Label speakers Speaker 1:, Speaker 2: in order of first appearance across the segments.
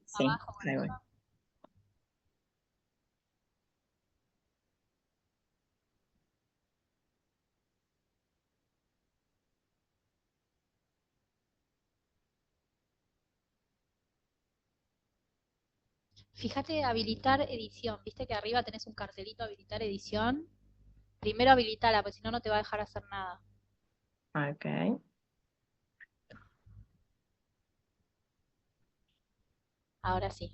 Speaker 1: Sí,
Speaker 2: abajo.
Speaker 1: ahí voy.
Speaker 2: Fíjate habilitar edición. Viste que arriba tenés un cartelito habilitar edición. Primero habilitala, porque si no, no te va a dejar hacer nada.
Speaker 1: Ok.
Speaker 2: Ahora sí.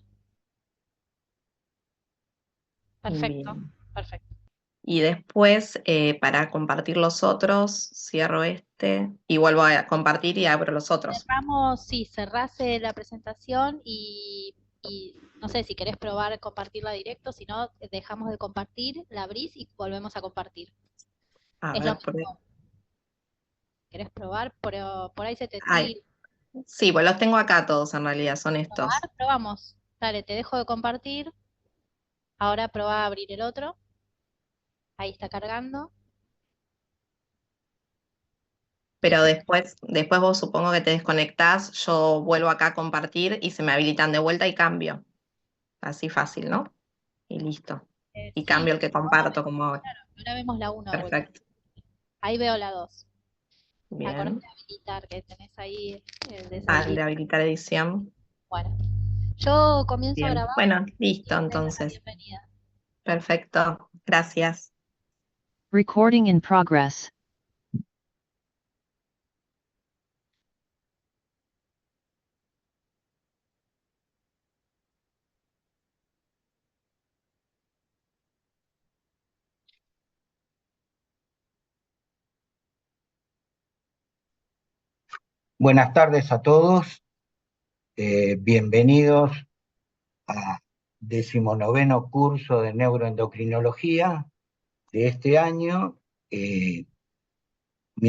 Speaker 2: Perfecto,
Speaker 1: Bien.
Speaker 2: perfecto.
Speaker 1: Y después, para compartir los otros, cierro este y vuelvo a compartir y abro los otros.
Speaker 2: Cerramos, sí, cerrás la presentación y no sé si querés probar compartirla directo, si no, dejamos de compartir, la abrís y volvemos a compartir.
Speaker 1: A
Speaker 2: Es lo
Speaker 1: ver,
Speaker 2: mismo. ¿Querés probar? Pero por ahí se te
Speaker 1: ay,
Speaker 2: tira.
Speaker 1: sí, pues los tengo acá todos en realidad, son estos.
Speaker 2: ¿Probar? Probamos. Dale, te dejo de compartir. Ahora probá a abrir el otro. Ahí está cargando.
Speaker 1: Pero después vos supongo que te desconectás, yo vuelvo acá a compartir y se me habilitan de vuelta y cambio. Así fácil, ¿no? Y listo. Y
Speaker 2: Sí,
Speaker 1: cambio el que comparto como ahora.
Speaker 2: ahora vemos la uno de vuelta.
Speaker 1: Perfecto.
Speaker 2: Ahí veo la 2. Acordate
Speaker 1: Bien.
Speaker 2: de habilitar, que tenés ahí el
Speaker 1: Al de
Speaker 2: deshabilitar.
Speaker 1: habilitar edición.
Speaker 2: Bueno, yo comienzo a
Speaker 1: Bien.
Speaker 2: grabar
Speaker 1: Bueno,
Speaker 2: y
Speaker 1: listo
Speaker 2: me des la
Speaker 1: entonces.
Speaker 2: bienvenida.
Speaker 1: Perfecto. Gracias.
Speaker 3: Recording in progress.
Speaker 4: Buenas tardes a todos, bienvenidos a 19º curso de neuroendocrinología de este año. Mi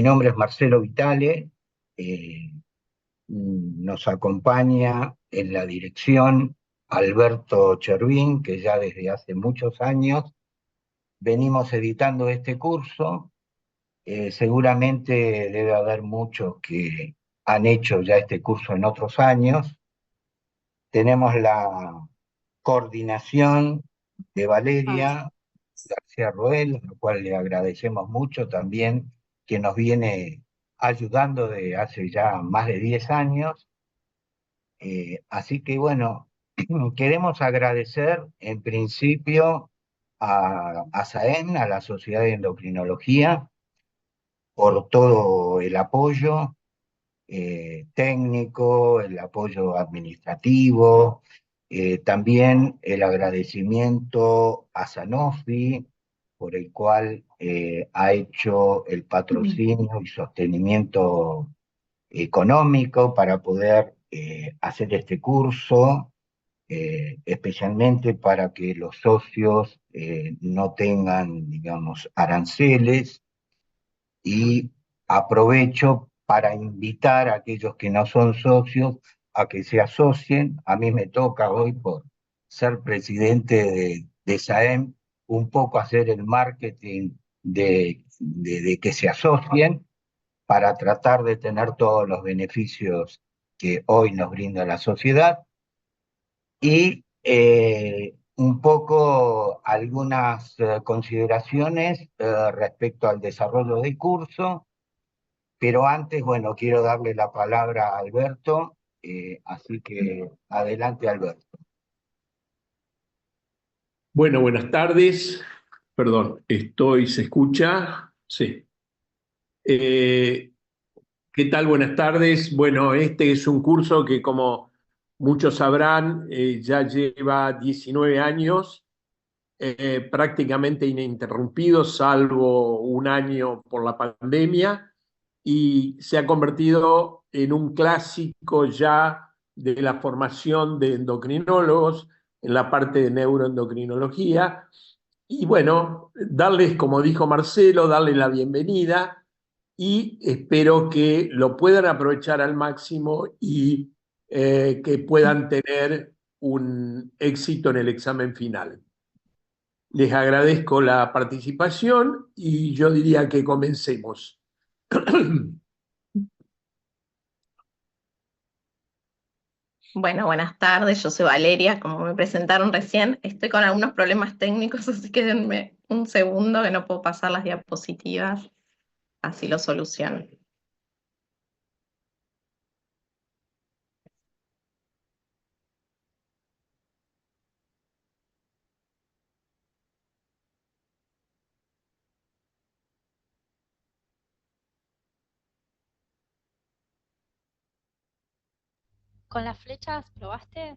Speaker 4: nombre es Marcelo Vitale, nos acompaña en la dirección Alberto Chervín, que ya desde hace muchos años venimos editando este curso. Seguramente debe haber muchos que han hecho ya este curso en otros años. Tenemos la coordinación de Valeria García Roel, a lo cual le agradecemos mucho también, que nos viene ayudando de hace ya más de 10 años. Así que bueno, queremos agradecer en principio a SAEN, a la Sociedad de Endocrinología, por todo el apoyo técnico, el apoyo administrativo, también el agradecimiento a Sanofi, por el cual ha hecho el patrocinio y sostenimiento económico para poder hacer este curso, especialmente para que los socios no tengan, digamos, aranceles. Y aprovecho para invitar a aquellos que no son socios a que se asocien. A mí me toca hoy, por ser presidente de SAEM, un poco hacer el marketing de que se asocien para tratar de tener todos los beneficios que hoy nos brinda la sociedad. Y un poco algunas consideraciones respecto al desarrollo del curso. Pero antes, bueno, quiero darle la palabra a Alberto, así que adelante, Alberto.
Speaker 5: Bueno, buenas tardes. Perdón, ¿se escucha? Sí. ¿Qué tal? Buenas tardes. Bueno, este es un curso que, como muchos sabrán, ya lleva 19 años, prácticamente ininterrumpido, salvo un año por la pandemia, y se ha convertido en un clásico ya de la formación de endocrinólogos en la parte de neuroendocrinología. Y bueno, darles, como dijo Marcelo, darles la bienvenida y espero que lo puedan aprovechar al máximo y que puedan tener un éxito en el examen final. Les agradezco la participación y yo diría que comencemos.
Speaker 1: Bueno, buenas tardes, yo soy Valeria, como me presentaron recién, estoy con algunos problemas técnicos, así que denme un segundo que no puedo pasar las diapositivas, así lo soluciono.
Speaker 2: ¿Con las flechas probaste?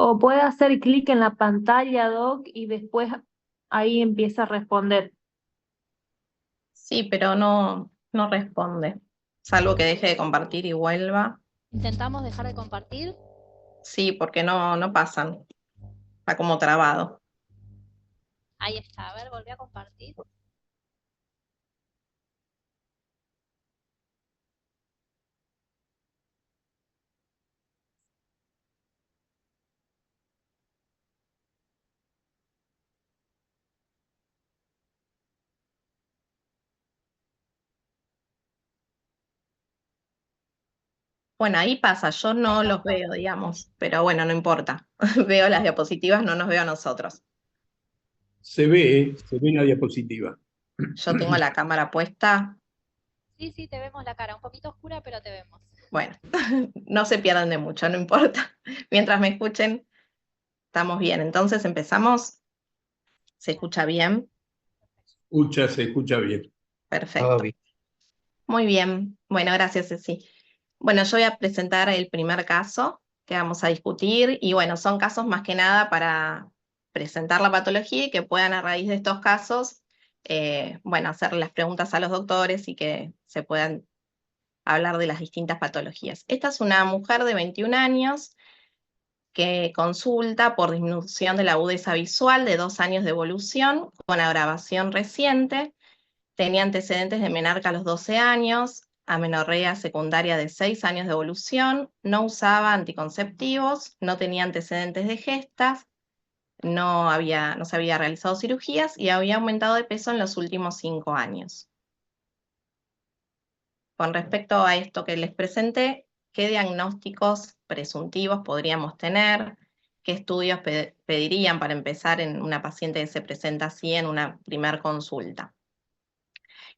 Speaker 6: O puede hacer clic en la pantalla, Doc, y después ahí empieza a responder.
Speaker 1: Sí, pero no responde, salvo que deje de compartir y vuelva.
Speaker 2: Intentamos dejar de compartir.
Speaker 1: Sí, porque no pasan, está como trabado.
Speaker 2: Ahí está, a ver, volví a compartir.
Speaker 1: Bueno, ahí pasa, yo
Speaker 2: Ahí
Speaker 1: no los
Speaker 2: pasó.
Speaker 1: veo, digamos, pero bueno, no importa. Veo las diapositivas, no nos veo a nosotros.
Speaker 5: Se ve la diapositiva.
Speaker 1: Yo tengo la cámara puesta.
Speaker 2: Sí, sí, te vemos la cara, un poquito oscura, pero te vemos.
Speaker 1: Bueno, no se pierdan de mucho, no importa. Mientras me escuchen, estamos bien. Entonces empezamos. ¿Se escucha bien?
Speaker 5: Se escucha bien.
Speaker 4: Todo
Speaker 1: Perfecto.
Speaker 4: bien.
Speaker 1: Muy bien. Bueno, gracias, Ceci. Bueno, yo voy a presentar el primer caso que vamos a discutir y bueno, son casos más que nada para presentar la patología y que puedan a raíz de estos casos, bueno, hacer las preguntas a los doctores y que se puedan hablar de las distintas patologías. Esta es una mujer de 21 años que consulta por disminución de la agudeza visual de 2 años de evolución con agravación reciente. Tenía antecedentes de menarca a los 12 años, amenorrea secundaria de 6 años de evolución, no usaba anticonceptivos, no tenía antecedentes de gestas, no se había realizado cirugías y había aumentado de peso en los últimos 5 años. Con respecto a esto que les presenté, ¿qué diagnósticos presuntivos podríamos tener? ¿Qué estudios pedirían para empezar en una paciente que se presenta así en una primer consulta?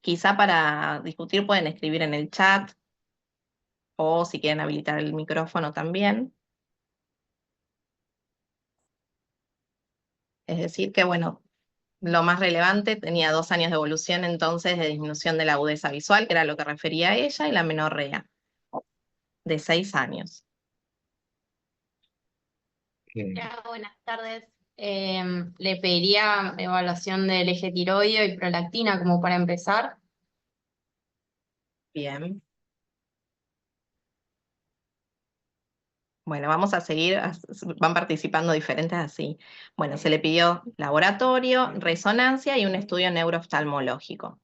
Speaker 1: Quizá para discutir pueden escribir en el chat o si quieren habilitar el micrófono también. Es decir que, bueno, lo más relevante, tenía 2 años de evolución entonces de disminución de la agudeza visual, que era lo que refería a ella, y la menorrea, de 6 años.
Speaker 7: Hola, buenas tardes. Le pediría evaluación del eje tiroideo y prolactina como para empezar.
Speaker 1: Bien. Bueno, vamos a seguir, van participando diferentes así. Bueno, se le pidió laboratorio, resonancia y un estudio neurooftalmológico.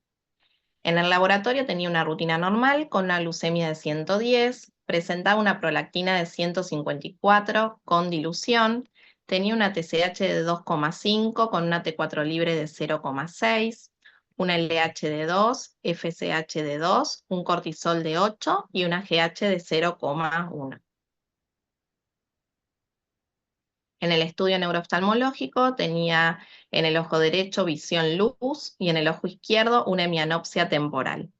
Speaker 1: En el laboratorio tenía una rutina normal con una glucemia de 110, presentaba una prolactina de 154 con dilución, tenía una TSH de 2,5 con una T4 libre de 0,6, una LH de 2, FSH de 2, un cortisol de 8 y una GH de 0,1. En el estudio neurooftalmológico tenía en el ojo derecho visión luz y en el ojo izquierdo una hemianopsia temporal.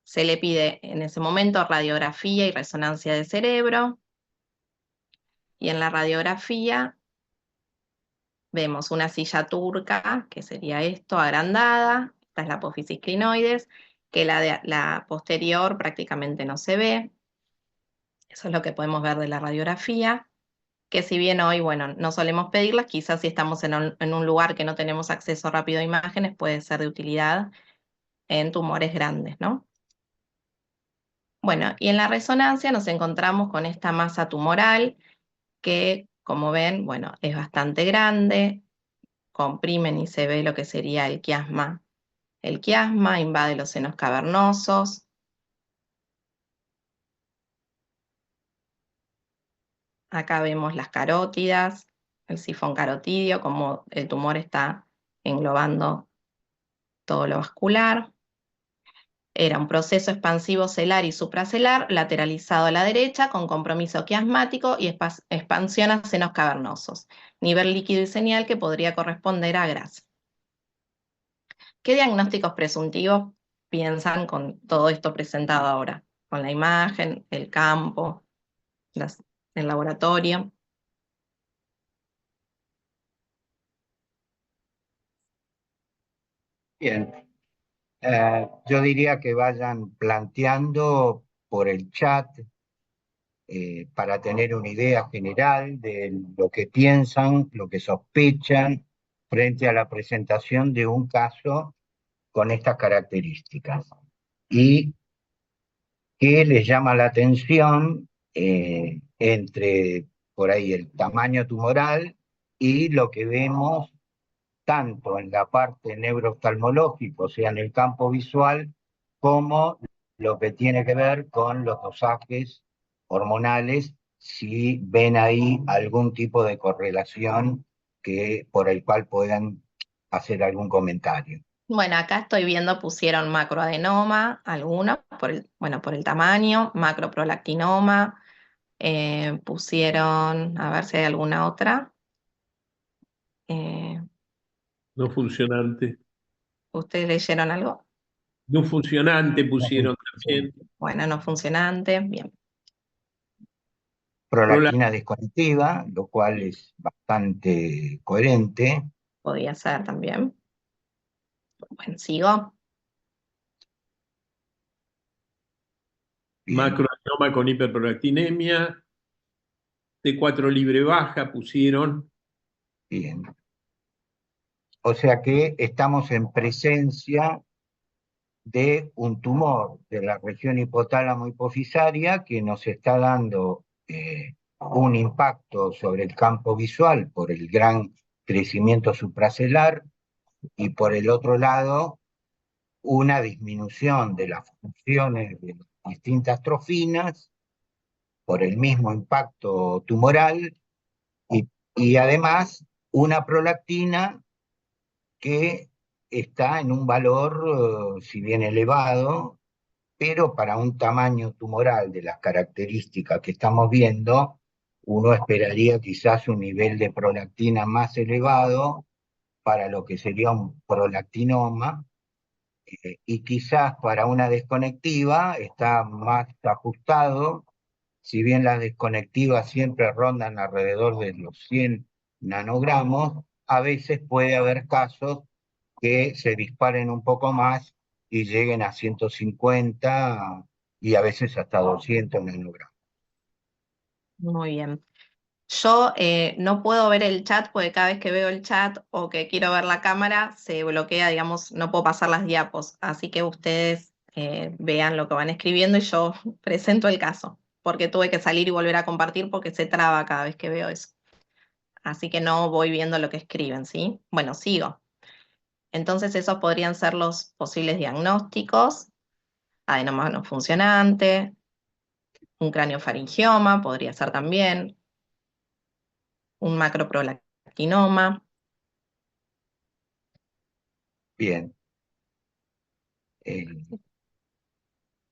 Speaker 1: Se le pide en ese momento radiografía y resonancia de cerebro. Y en la radiografía vemos una silla turca, que sería esto, agrandada. Esta es la apófisis clinoides, que la posterior prácticamente no se ve. Eso es lo que podemos ver de la radiografía. Que si bien hoy, bueno, no solemos pedirlas, quizás si estamos en un lugar que no tenemos acceso rápido a imágenes, puede ser de utilidad en tumores grandes, ¿no? Bueno, y en la resonancia nos encontramos con esta masa tumoral que, como ven, bueno, es bastante grande, comprimen y se ve lo que sería el quiasma. El quiasma invade los senos cavernosos. Acá vemos las carótidas, el sifón carotidio, como el tumor está englobando todo lo vascular. Era un proceso expansivo celar y supracelar, lateralizado a la derecha, con compromiso quiasmático y expansión a senos cavernosos, nivel líquido y señal que podría corresponder a grasa. ¿Qué diagnósticos presuntivos piensan con todo esto presentado ahora? Con la imagen, el campo, el laboratorio.
Speaker 4: Bien, yo diría que vayan planteando por el chat para tener una idea general de lo que piensan, lo que sospechan frente a la presentación de un caso con estas características. Y qué les llama la atención entre por ahí el tamaño tumoral y lo que vemos tanto en la parte neurooftalmológica, o sea, en el campo visual, como lo que tiene que ver con los dosajes hormonales, si ven ahí algún tipo de correlación por el cual puedan hacer algún comentario.
Speaker 1: Bueno, acá estoy viendo, pusieron macroadenoma, algunos, por el tamaño, macroprolactinoma, pusieron, a ver si hay alguna otra.
Speaker 5: No funcionante.
Speaker 1: ¿Ustedes leyeron algo?
Speaker 5: No funcionante pusieron
Speaker 4: Sí.
Speaker 5: también.
Speaker 1: Bueno, no funcionante, bien.
Speaker 4: Prolactina desconectiva, lo cual es bastante coherente.
Speaker 1: Podría ser también. Bueno, sigo.
Speaker 4: Bien,
Speaker 5: Macroadenoma con hiperprolactinemia. T4 libre baja pusieron.
Speaker 4: bien. O sea que estamos en presencia de un tumor de la región hipotálamo hipofisaria que nos está dando un impacto sobre el campo visual por el gran crecimiento supracelular y por el otro lado una disminución de las funciones de las distintas trofinas por el mismo impacto tumoral y además una prolactina que está en un valor, si bien elevado, pero para un tamaño tumoral de las características que estamos viendo, uno esperaría quizás un nivel de prolactina más elevado para lo que sería un prolactinoma, y quizás para una desconectiva está más ajustado, si bien las desconectivas siempre rondan alrededor de los 100 nanogramos, a veces puede haber casos que se disparen un poco más y lleguen a 150 y a veces hasta 200 nanogramos.
Speaker 1: Muy bien. Yo no puedo ver el chat porque cada vez que veo el chat o que quiero ver la cámara se bloquea, digamos, no puedo pasar las diapos. Así que ustedes vean lo que van escribiendo y yo presento el caso, porque tuve que salir y volver a compartir porque se traba cada vez que veo eso. Así que no voy viendo lo que escriben, ¿sí? Bueno, sigo. Entonces esos podrían ser los posibles diagnósticos: adenoma no funcionante, un craniofaringioma podría ser también, un macroprolactinoma.
Speaker 4: Bien.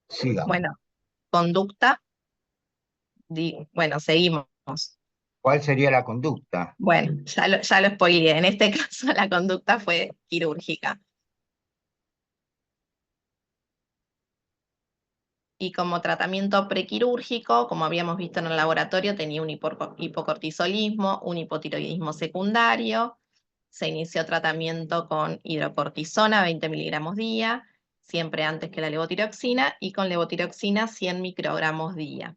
Speaker 4: Sigamos.
Speaker 1: Bueno, conducta, bueno, seguimos.
Speaker 4: ¿Cuál sería la conducta?
Speaker 1: Bueno, ya lo spoileé. En este caso la conducta fue quirúrgica. Y como tratamiento prequirúrgico, como habíamos visto en el laboratorio, tenía un hipocortisolismo, un hipotiroidismo secundario. Se inició tratamiento con hidrocortisona, 20 miligramos día, siempre antes que la levotiroxina, y con levotiroxina 100 microgramos día.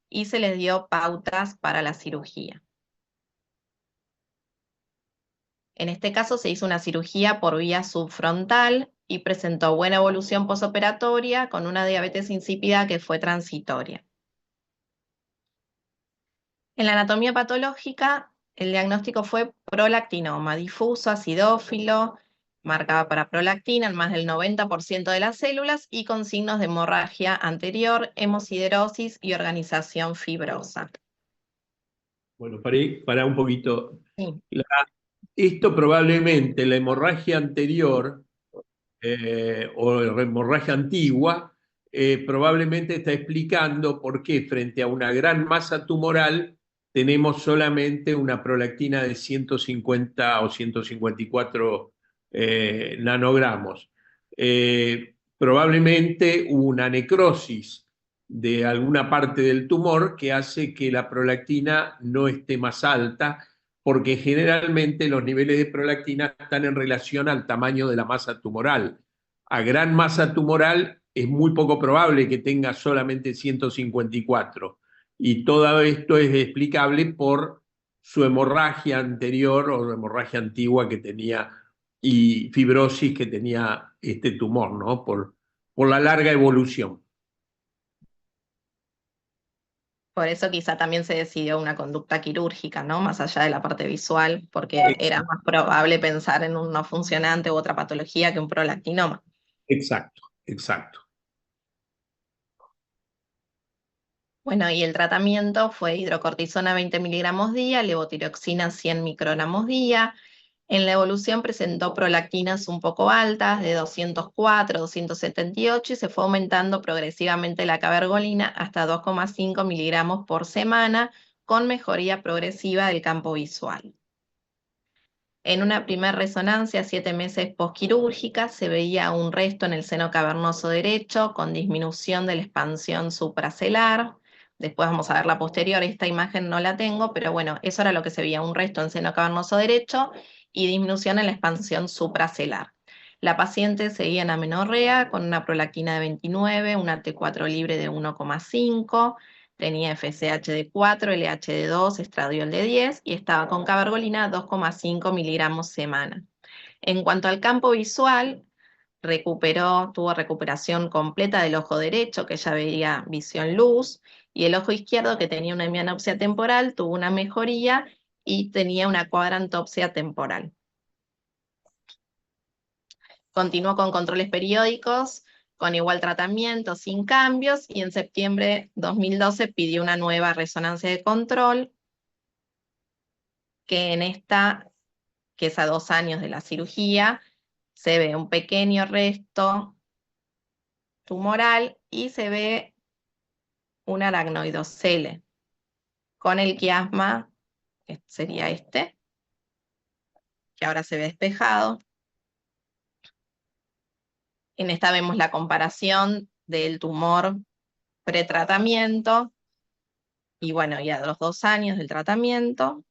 Speaker 1: Y se les dio pautas para la cirugía. En este caso se hizo una cirugía por vía subfrontal y presentó buena evolución posoperatoria con una diabetes insípida que fue transitoria. En la anatomía patológica, el diagnóstico fue prolactinoma difuso, acidófilo, marcaba para prolactina en más del 90% de las células y con signos de hemorragia anterior, hemosiderosis y organización fibrosa.
Speaker 5: Bueno, para un poquito.
Speaker 1: Sí.
Speaker 5: Esto probablemente, la hemorragia anterior o la hemorragia antigua, probablemente está explicando por qué frente a una gran masa tumoral tenemos solamente una prolactina de 150 o 154 nanogramos. Probablemente hubo una necrosis de alguna parte del tumor que hace que la prolactina no esté más alta, porque generalmente los niveles de prolactina están en relación al tamaño de la masa tumoral. A gran masa tumoral es muy poco probable que tenga solamente 154. Y todo esto es explicable por su hemorragia anterior o hemorragia antigua que tenía y fibrosis que tenía este tumor, ¿no? Por la larga evolución.
Speaker 1: Por eso quizá también se decidió una conducta quirúrgica, ¿no? Más allá de la parte visual, porque era más probable pensar en un no funcionante u otra patología que un prolactinoma.
Speaker 5: Exacto, exacto.
Speaker 1: Bueno, y el tratamiento fue hidrocortisona 20 miligramos día, levotiroxina 100 microgramos día. En la evolución presentó prolactinas un poco altas, de 204, 278, y se fue aumentando progresivamente la cabergolina hasta 2,5 miligramos por semana, con mejoría progresiva del campo visual. En una primera resonancia, 7 meses postquirúrgica, se veía un resto en el seno cavernoso derecho con disminución de la expansión supracelar. Después vamos a ver la posterior, esta imagen no la tengo, pero bueno, eso era lo que se veía, un resto en seno cavernoso derecho y disminución en la expansión supracelar. La paciente seguía en amenorrea con una prolactina de 29, una T4 libre de 1,5, tenía FSH de 4, LH de 2, estradiol de 10 y estaba con cabergolina 2,5 miligramos semana. En cuanto al campo visual, tuvo recuperación completa del ojo derecho, que ya veía visión luz, y el ojo izquierdo, que tenía una hemianopsia temporal, tuvo una mejoría y tenía una cuadrantopsia temporal. Continuó con controles periódicos, con igual tratamiento, sin cambios, y en septiembre de 2012 pidió una nueva resonancia de control, que en esta, que es a 2 años de la cirugía, se ve un pequeño resto tumoral y se ve un aracnoidocele con el quiasma, que sería este, que ahora se ve despejado. En esta vemos la comparación del tumor pretratamiento y bueno, ya los 2 años del tratamiento.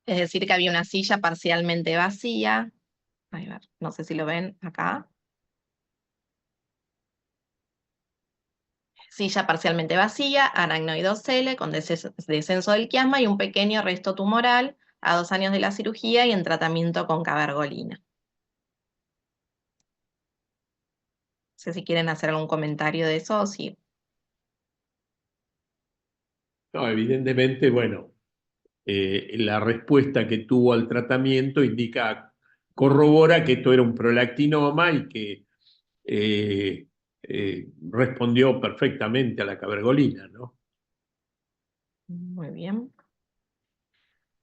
Speaker 1: Es decir, que había una silla parcialmente vacía. A ver, no sé si lo ven acá. Silla parcialmente vacía, aracnoidocele con descenso del quiasma y un pequeño resto tumoral a 2 años de la cirugía y en tratamiento con cabergolina. No sé si quieren hacer algún comentario de eso o sí.
Speaker 5: No, evidentemente, bueno, la respuesta que tuvo al tratamiento corrobora que esto era un prolactinoma y que respondió perfectamente a la cabergolina, ¿no?
Speaker 1: Muy bien.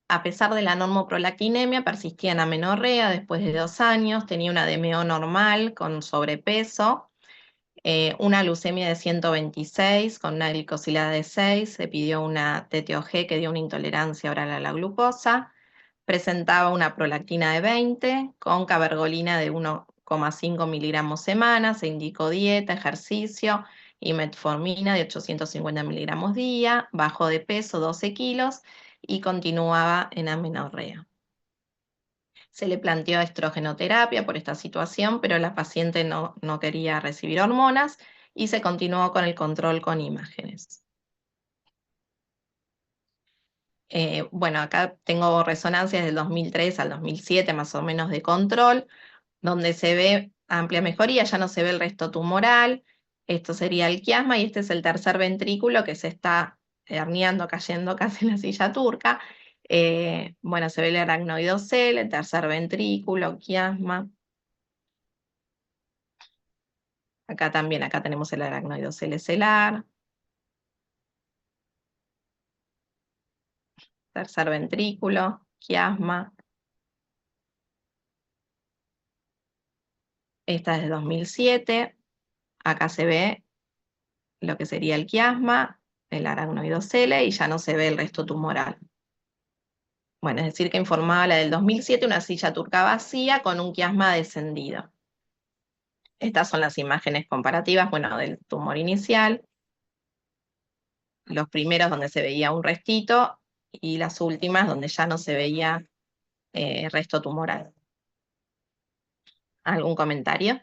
Speaker 1: A pesar de la normoprolactinemia, persistía en amenorrea después de 2 años, tenía una DMO normal con sobrepeso, una leucemia de 126 con una glicosilada de 6, se pidió una TTOG que dio una intolerancia oral a la glucosa, presentaba una prolactina de 20 con cabergolina de 1,5 miligramos semana, se indicó dieta, ejercicio y metformina de 850 miligramos día, bajó de peso 12 kilos y continuaba en amenorrea. Se le planteó estrogenoterapia por esta situación, pero la paciente no quería recibir hormonas y se continuó con el control con imágenes. Bueno, acá tengo resonancias del 2003 al 2007 más o menos de control, donde se ve amplia mejoría, ya no se ve el resto tumoral. Esto sería el quiasma y este es el tercer ventrículo que se está herniando, cayendo casi en la silla turca. Bueno, se ve el aracnoidocele, el tercer ventrículo, quiasma. Acá también, acá tenemos el aracnoidocele celar. Tercer ventrículo, quiasma. Esta es de 2007. Acá se ve lo que sería el quiasma, el aracnoidocele y ya no se ve el resto tumoral. Bueno, es decir que informaba la del 2007, una silla turca vacía con un quiasma descendido. Estas son las imágenes comparativas, bueno, del tumor inicial. Los primeros donde se veía un restito y las últimas donde ya no se veía resto tumoral. ¿Algún comentario?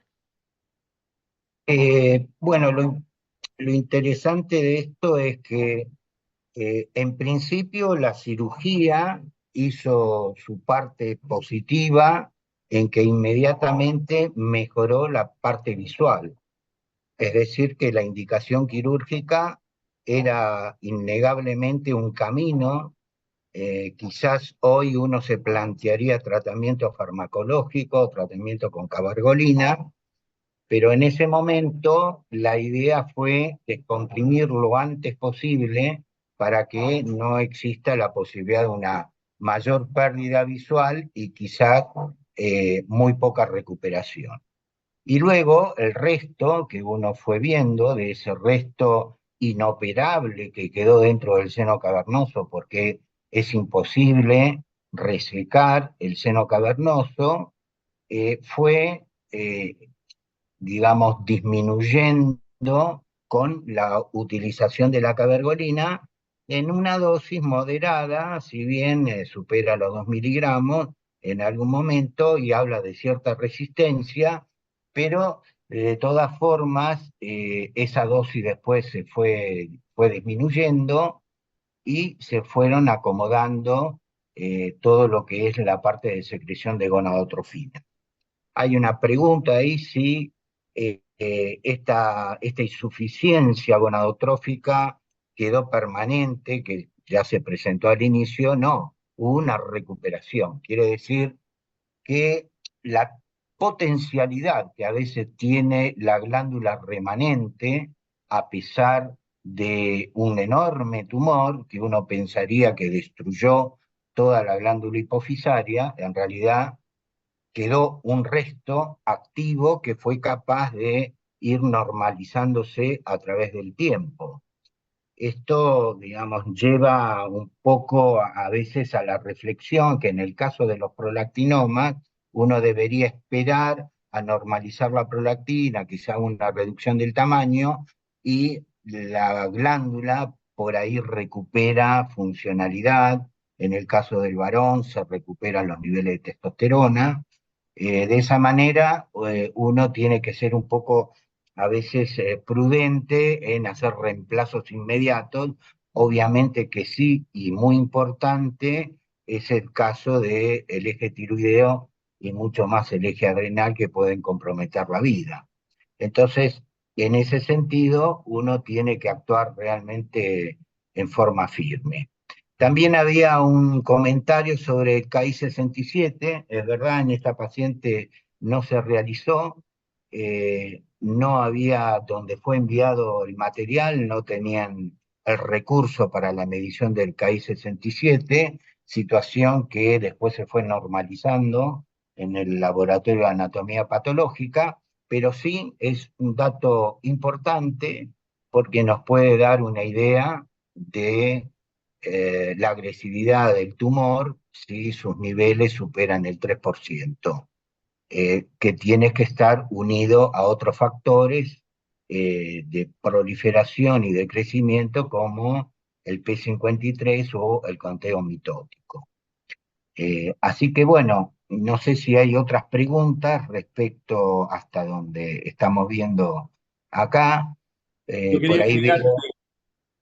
Speaker 4: Bueno, lo interesante de esto es que en principio la cirugía hizo su parte positiva en que inmediatamente mejoró la parte visual. Es decir, que la indicación quirúrgica era innegablemente un camino. Quizás hoy uno se plantearía tratamiento farmacológico, tratamiento con cabergolina, pero en ese momento la idea fue descomprimir lo antes posible para que no exista la posibilidad de una mayor pérdida visual y quizás muy poca recuperación. Y luego el resto que uno fue viendo, de ese resto inoperable que quedó dentro del seno cavernoso, porque es imposible resecar el seno cavernoso, fue, digamos, disminuyendo con la utilización de la cabergolina en una dosis moderada, si bien supera los 2 miligramos en algún momento y habla de cierta resistencia, pero de todas formas esa dosis después fue disminuyendo y se fueron acomodando todo lo que es la parte de secreción de gonadotrofina. Hay una pregunta ahí si esta insuficiencia gonadotrófica quedó permanente, que ya se presentó al inicio. No, hubo una recuperación. Quiere decir que la potencialidad que a veces tiene la glándula remanente, a pesar de un enorme tumor que uno pensaría que destruyó toda la glándula hipofisaria, en realidad quedó un resto activo que fue capaz de ir normalizándose a través del tiempo. Esto, digamos, lleva un poco a veces a la reflexión que en el caso de los prolactinomas uno debería esperar a normalizar la prolactina, quizá una reducción del tamaño, y la glándula por ahí recupera funcionalidad. En el caso del varón se recuperan los niveles de testosterona. De esa manera uno tiene que ser un poco a veces prudente en hacer reemplazos inmediatos. Obviamente que sí, y muy importante es el caso del eje tiroideo y mucho más el eje adrenal, que pueden comprometer la vida. Entonces, en ese sentido, uno tiene que actuar realmente en forma firme. También había un comentario sobre el KI67. Es verdad, en esta paciente no se realizó, no había, donde fue enviado el material, no tenían el recurso para la medición del KI67, situación que después se fue normalizando en el laboratorio de anatomía patológica, pero sí es un dato importante porque nos puede dar una idea de la agresividad del tumor si sus niveles superan el 3%, que tiene que estar unido a otros factores de proliferación y de crecimiento como el P53 o el conteo mitótico. Así que bueno, no sé si hay otras preguntas respecto hasta donde estamos viendo acá.
Speaker 5: Yo
Speaker 4: Por
Speaker 5: quería
Speaker 4: ahí
Speaker 5: agregar,
Speaker 4: veo...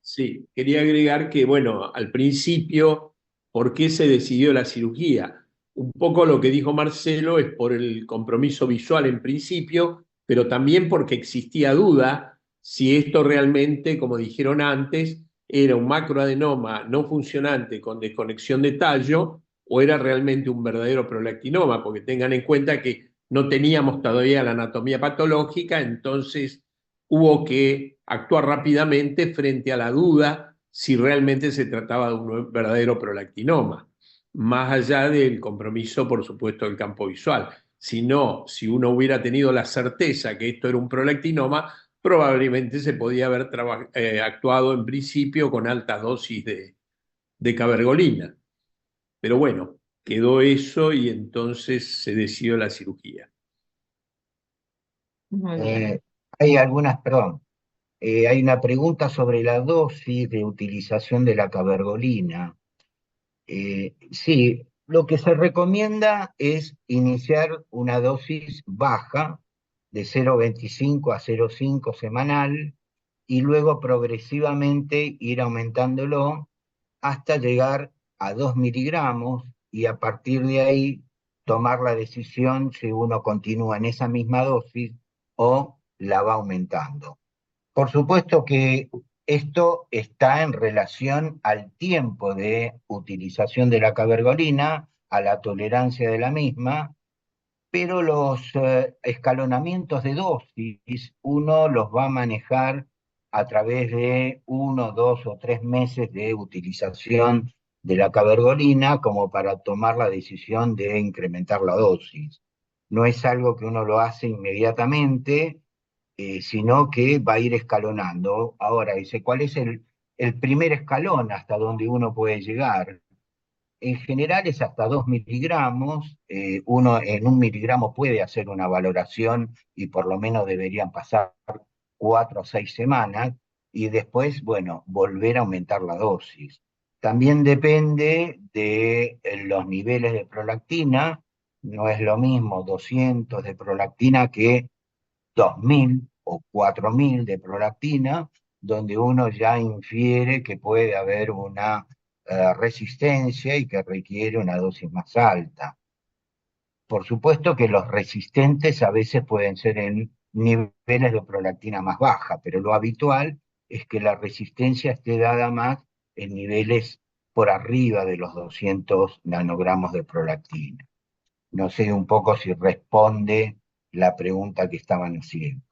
Speaker 5: sí, quería agregar que, bueno, al principio ¿por qué se decidió la cirugía? Un poco lo que dijo Marcelo es por el compromiso visual en principio, pero también porque existía duda si esto realmente, como dijeron antes, era un macroadenoma no funcionante con desconexión de tallo o era realmente un verdadero prolactinoma, porque tengan en cuenta que no teníamos todavía la anatomía patológica, entonces hubo que actuar rápidamente frente a la duda si realmente se trataba de un verdadero prolactinoma, más allá del compromiso, por supuesto, del campo visual. Si no, si uno hubiera tenido la certeza que esto era un prolactinoma, probablemente se podía haber actuado en principio con altas dosis de cabergolina. Pero bueno, quedó eso y entonces se decidió la cirugía.
Speaker 1: Muy bien.
Speaker 4: Hay hay una pregunta sobre la dosis de utilización de la cabergolina. Sí, lo que se recomienda es iniciar una dosis baja de 0,25 a 0,5 semanal y luego progresivamente ir aumentándolo hasta llegar a 2 miligramos y a partir de ahí tomar la decisión si uno continúa en esa misma dosis o la va aumentando. Por supuesto que esto está en relación al tiempo de utilización de la cabergolina, a la tolerancia de la misma, pero los escalonamientos de dosis uno los va a manejar a través de 1, 2 o 3 meses de utilización de la cabergolina como para tomar la decisión de incrementar la dosis. No es algo que uno lo hace inmediatamente, sino que va a ir escalonando. Ahora, dice, ¿cuál es el primer escalón hasta donde uno puede llegar? En general es hasta 2 miligramos, uno en 1 miligramo puede hacer una valoración y por lo menos deberían pasar 4 o 6 semanas y después, bueno, volver a aumentar la dosis. También depende de los niveles de prolactina, no es lo mismo 200 de prolactina que 2000 o 4000 de prolactina, donde uno ya infiere que puede haber una resistencia y que requiere una dosis más alta. Por supuesto que los resistentes a veces pueden ser en niveles de prolactina más baja, pero lo habitual es que la resistencia esté dada más en niveles por arriba de los 200 nanogramos de prolactina. No sé un poco si responde la pregunta que estaban haciendo.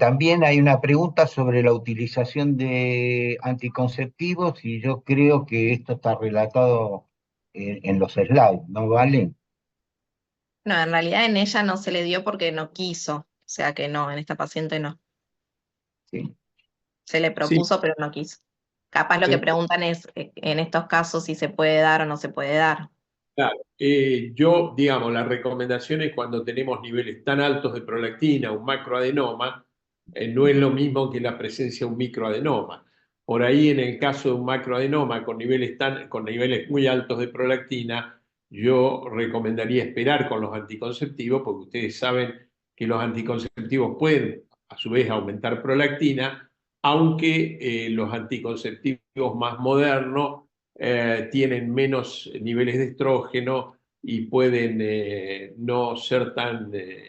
Speaker 4: También hay una pregunta sobre la utilización de anticonceptivos y yo creo que esto está relatado en los slides, ¿no vale?
Speaker 1: No, en realidad en ella no se le dio porque no quiso, o sea que no, en esta paciente no.
Speaker 4: Sí.
Speaker 1: Se le
Speaker 5: Sí,
Speaker 1: propuso, pero no quiso. Capaz lo que preguntan es en estos casos si se puede dar o no se puede dar.
Speaker 5: claro. Yo, digamos, la recomendación es cuando tenemos niveles tan altos de prolactina, un macroadenoma, no es lo mismo que la presencia de un microadenoma. Por ahí, en el caso de un macroadenoma con niveles muy altos de prolactina, yo recomendaría esperar con los anticonceptivos, porque ustedes saben que los anticonceptivos pueden, a su vez, aumentar prolactina, aunque los anticonceptivos más modernos tienen menos niveles de estrógeno y pueden no ser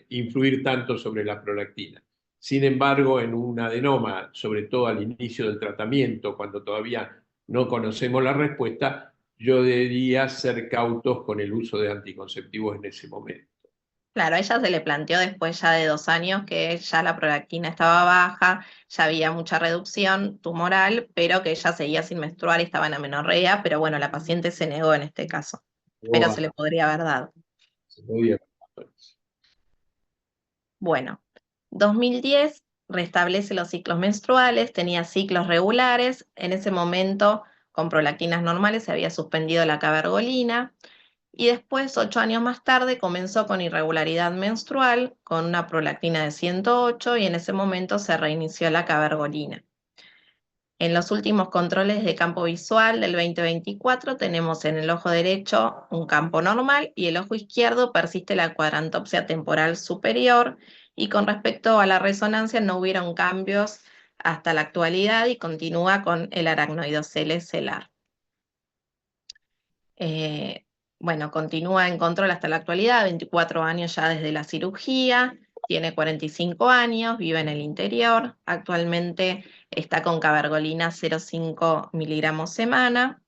Speaker 5: influir tanto sobre la prolactina. Sin embargo, en un adenoma, sobre todo al inicio del tratamiento, cuando todavía no conocemos la respuesta, yo debería ser cautos con el uso de anticonceptivos en ese momento.
Speaker 1: Claro, a ella se le planteó después ya de 2 años que ya la prolactina estaba baja, ya había mucha reducción tumoral, pero que ella seguía sin menstruar y estaba en amenorrea, pero bueno, la paciente se negó en este caso, pero se le podría haber dado.
Speaker 5: Se podía.
Speaker 1: Bueno, 2010 restablece los ciclos menstruales, tenía ciclos regulares, en ese momento con prolactinas normales se había suspendido la cabergolina. Y después, 8 años más tarde, comenzó con irregularidad menstrual, con una prolactina de 108 y en ese momento se reinició la cabergolina. En los últimos controles de campo visual del 2024 tenemos en el ojo derecho un campo normal y el ojo izquierdo persiste la cuadrantopsia temporal superior Y con respecto a la resonancia, no hubieron cambios hasta la actualidad y continúa con el aracnoidocele celar. Bueno, continúa en control hasta la actualidad, 24 años ya desde la cirugía, tiene 45 años, vive en el interior, actualmente está con cabergolina 0,5 miligramos semana,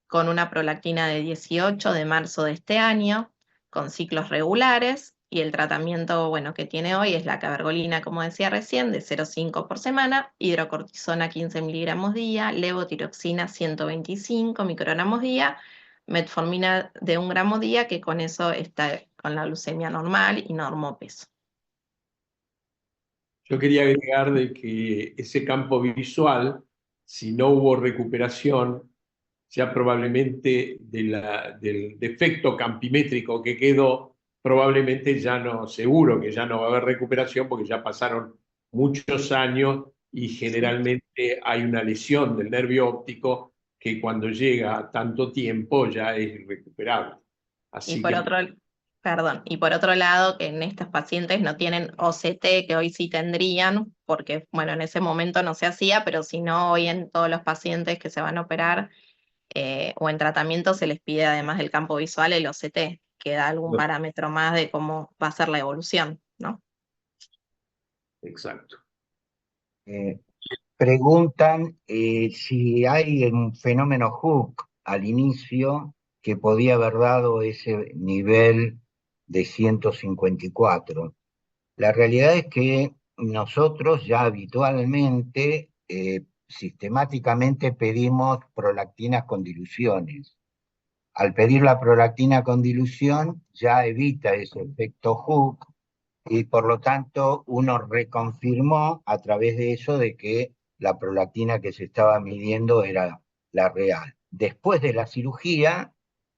Speaker 1: con una prolactina de 18 de marzo de este año, con ciclos regulares, y el tratamiento, bueno, que tiene hoy es la cabergolina, como decía recién, de 0,5 por semana, hidrocortisona 15 miligramos día, levotiroxina 125 microgramos día, metformina de 1 gramo día, que con eso está con la glucemia normal y normopeso.
Speaker 5: Yo quería agregar de que ese campo visual, si no hubo recuperación, ya probablemente del defecto campimétrico que quedó, probablemente ya no, seguro que ya no va a haber recuperación porque ya pasaron muchos años y generalmente hay una lesión del nervio óptico que cuando llega a tanto tiempo ya es irrecuperable.
Speaker 1: Y
Speaker 5: Así
Speaker 1: por
Speaker 5: que
Speaker 1: otro, perdón, y por otro lado, que en estos pacientes no tienen OCT, que hoy sí tendrían, porque, bueno, en ese momento no se hacía, pero si no, hoy en todos los pacientes que se van a operar o en tratamiento se les pide, además del campo visual, el OCT, que da algún parámetro más de cómo va a ser la evolución, ¿no?
Speaker 5: exacto.
Speaker 4: Preguntan si hay un fenómeno Hooke al inicio que podía haber dado ese nivel de 154. La realidad es que nosotros ya habitualmente, sistemáticamente pedimos prolactinas con diluciones. Al pedir la prolactina con dilución ya evita ese efecto Hooke y por lo tanto uno reconfirmó a través de eso de que la prolactina que se estaba midiendo era la real. Después de la cirugía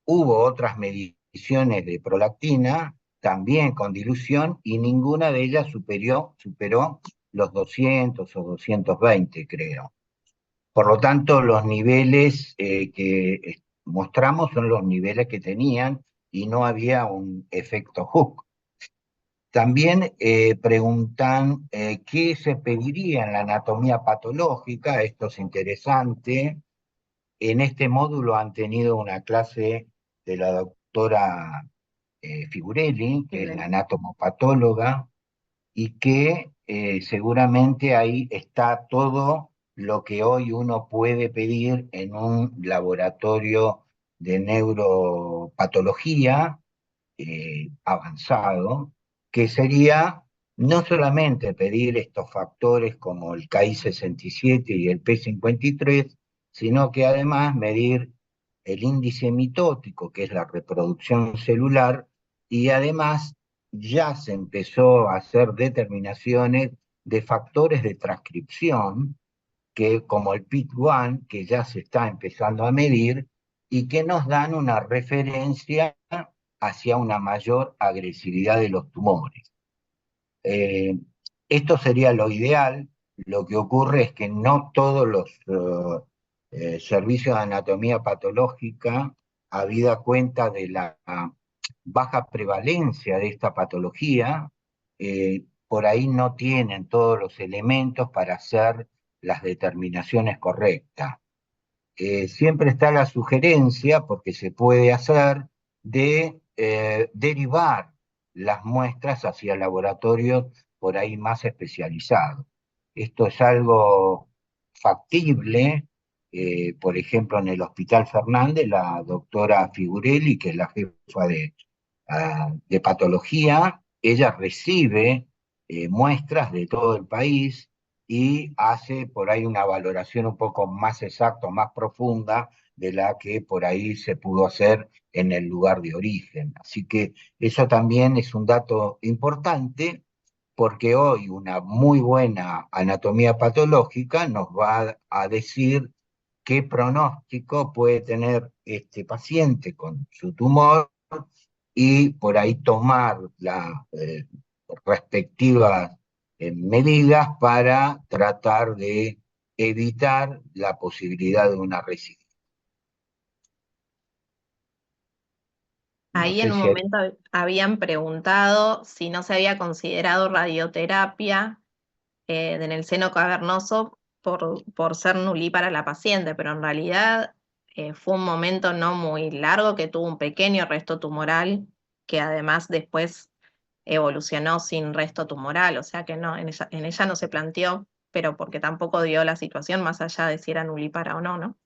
Speaker 4: hubo otras mediciones de prolactina, también con dilución, y ninguna de ellas superó los 200 o 220, creo. Por lo tanto, los niveles que mostramos son los niveles que tenían y no había un efecto Hooke. También preguntan qué se pediría en la anatomía patológica. Esto es interesante. En este módulo han tenido una clase de la doctora Figurelli, que es la anatomopatóloga, y que seguramente ahí está todo lo que hoy uno puede pedir en un laboratorio de neuropatología avanzado, que sería no solamente pedir estos factores como el KI67 y el P53, sino que además medir el índice mitótico, que es la reproducción celular, y además ya se empezó a hacer determinaciones de factores de transcripción, que como el PIT1, que ya se está empezando a medir, y que nos dan una referencia hacia una mayor agresividad de los tumores. Esto sería lo ideal. Lo que ocurre es que no todos los servicios de anatomía patológica, habida cuenta de la baja prevalencia de esta patología, por ahí no tienen todos los elementos para hacer las determinaciones correctas. Siempre está la sugerencia, porque se puede hacer, de derivar las muestras hacia laboratorios por ahí más especializados. Esto es algo factible. Por ejemplo, en el Hospital Fernández, la doctora Figurelli, que es la jefa de patología, ella recibe muestras de todo el país y hace por ahí una valoración un poco más exacta, más profunda de la que por ahí se pudo hacer en el lugar de origen. Así que eso también es un dato importante, porque hoy una muy buena anatomía patológica nos va a decir qué pronóstico puede tener este paciente con su tumor y por ahí tomar las respectivas medidas para tratar de evitar la posibilidad de una recidiva. No
Speaker 1: Ahí
Speaker 4: sé
Speaker 1: en un
Speaker 4: si hay...
Speaker 1: momento habían preguntado si no se había considerado radioterapia en el seno cavernoso por ser nulípara la paciente, pero en realidad fue un momento no muy largo que tuvo un pequeño resto tumoral que además después evolucionó sin resto tumoral, o sea que no, en ella no se planteó, pero porque tampoco dio la situación más allá de si era nulípara o no, ¿no?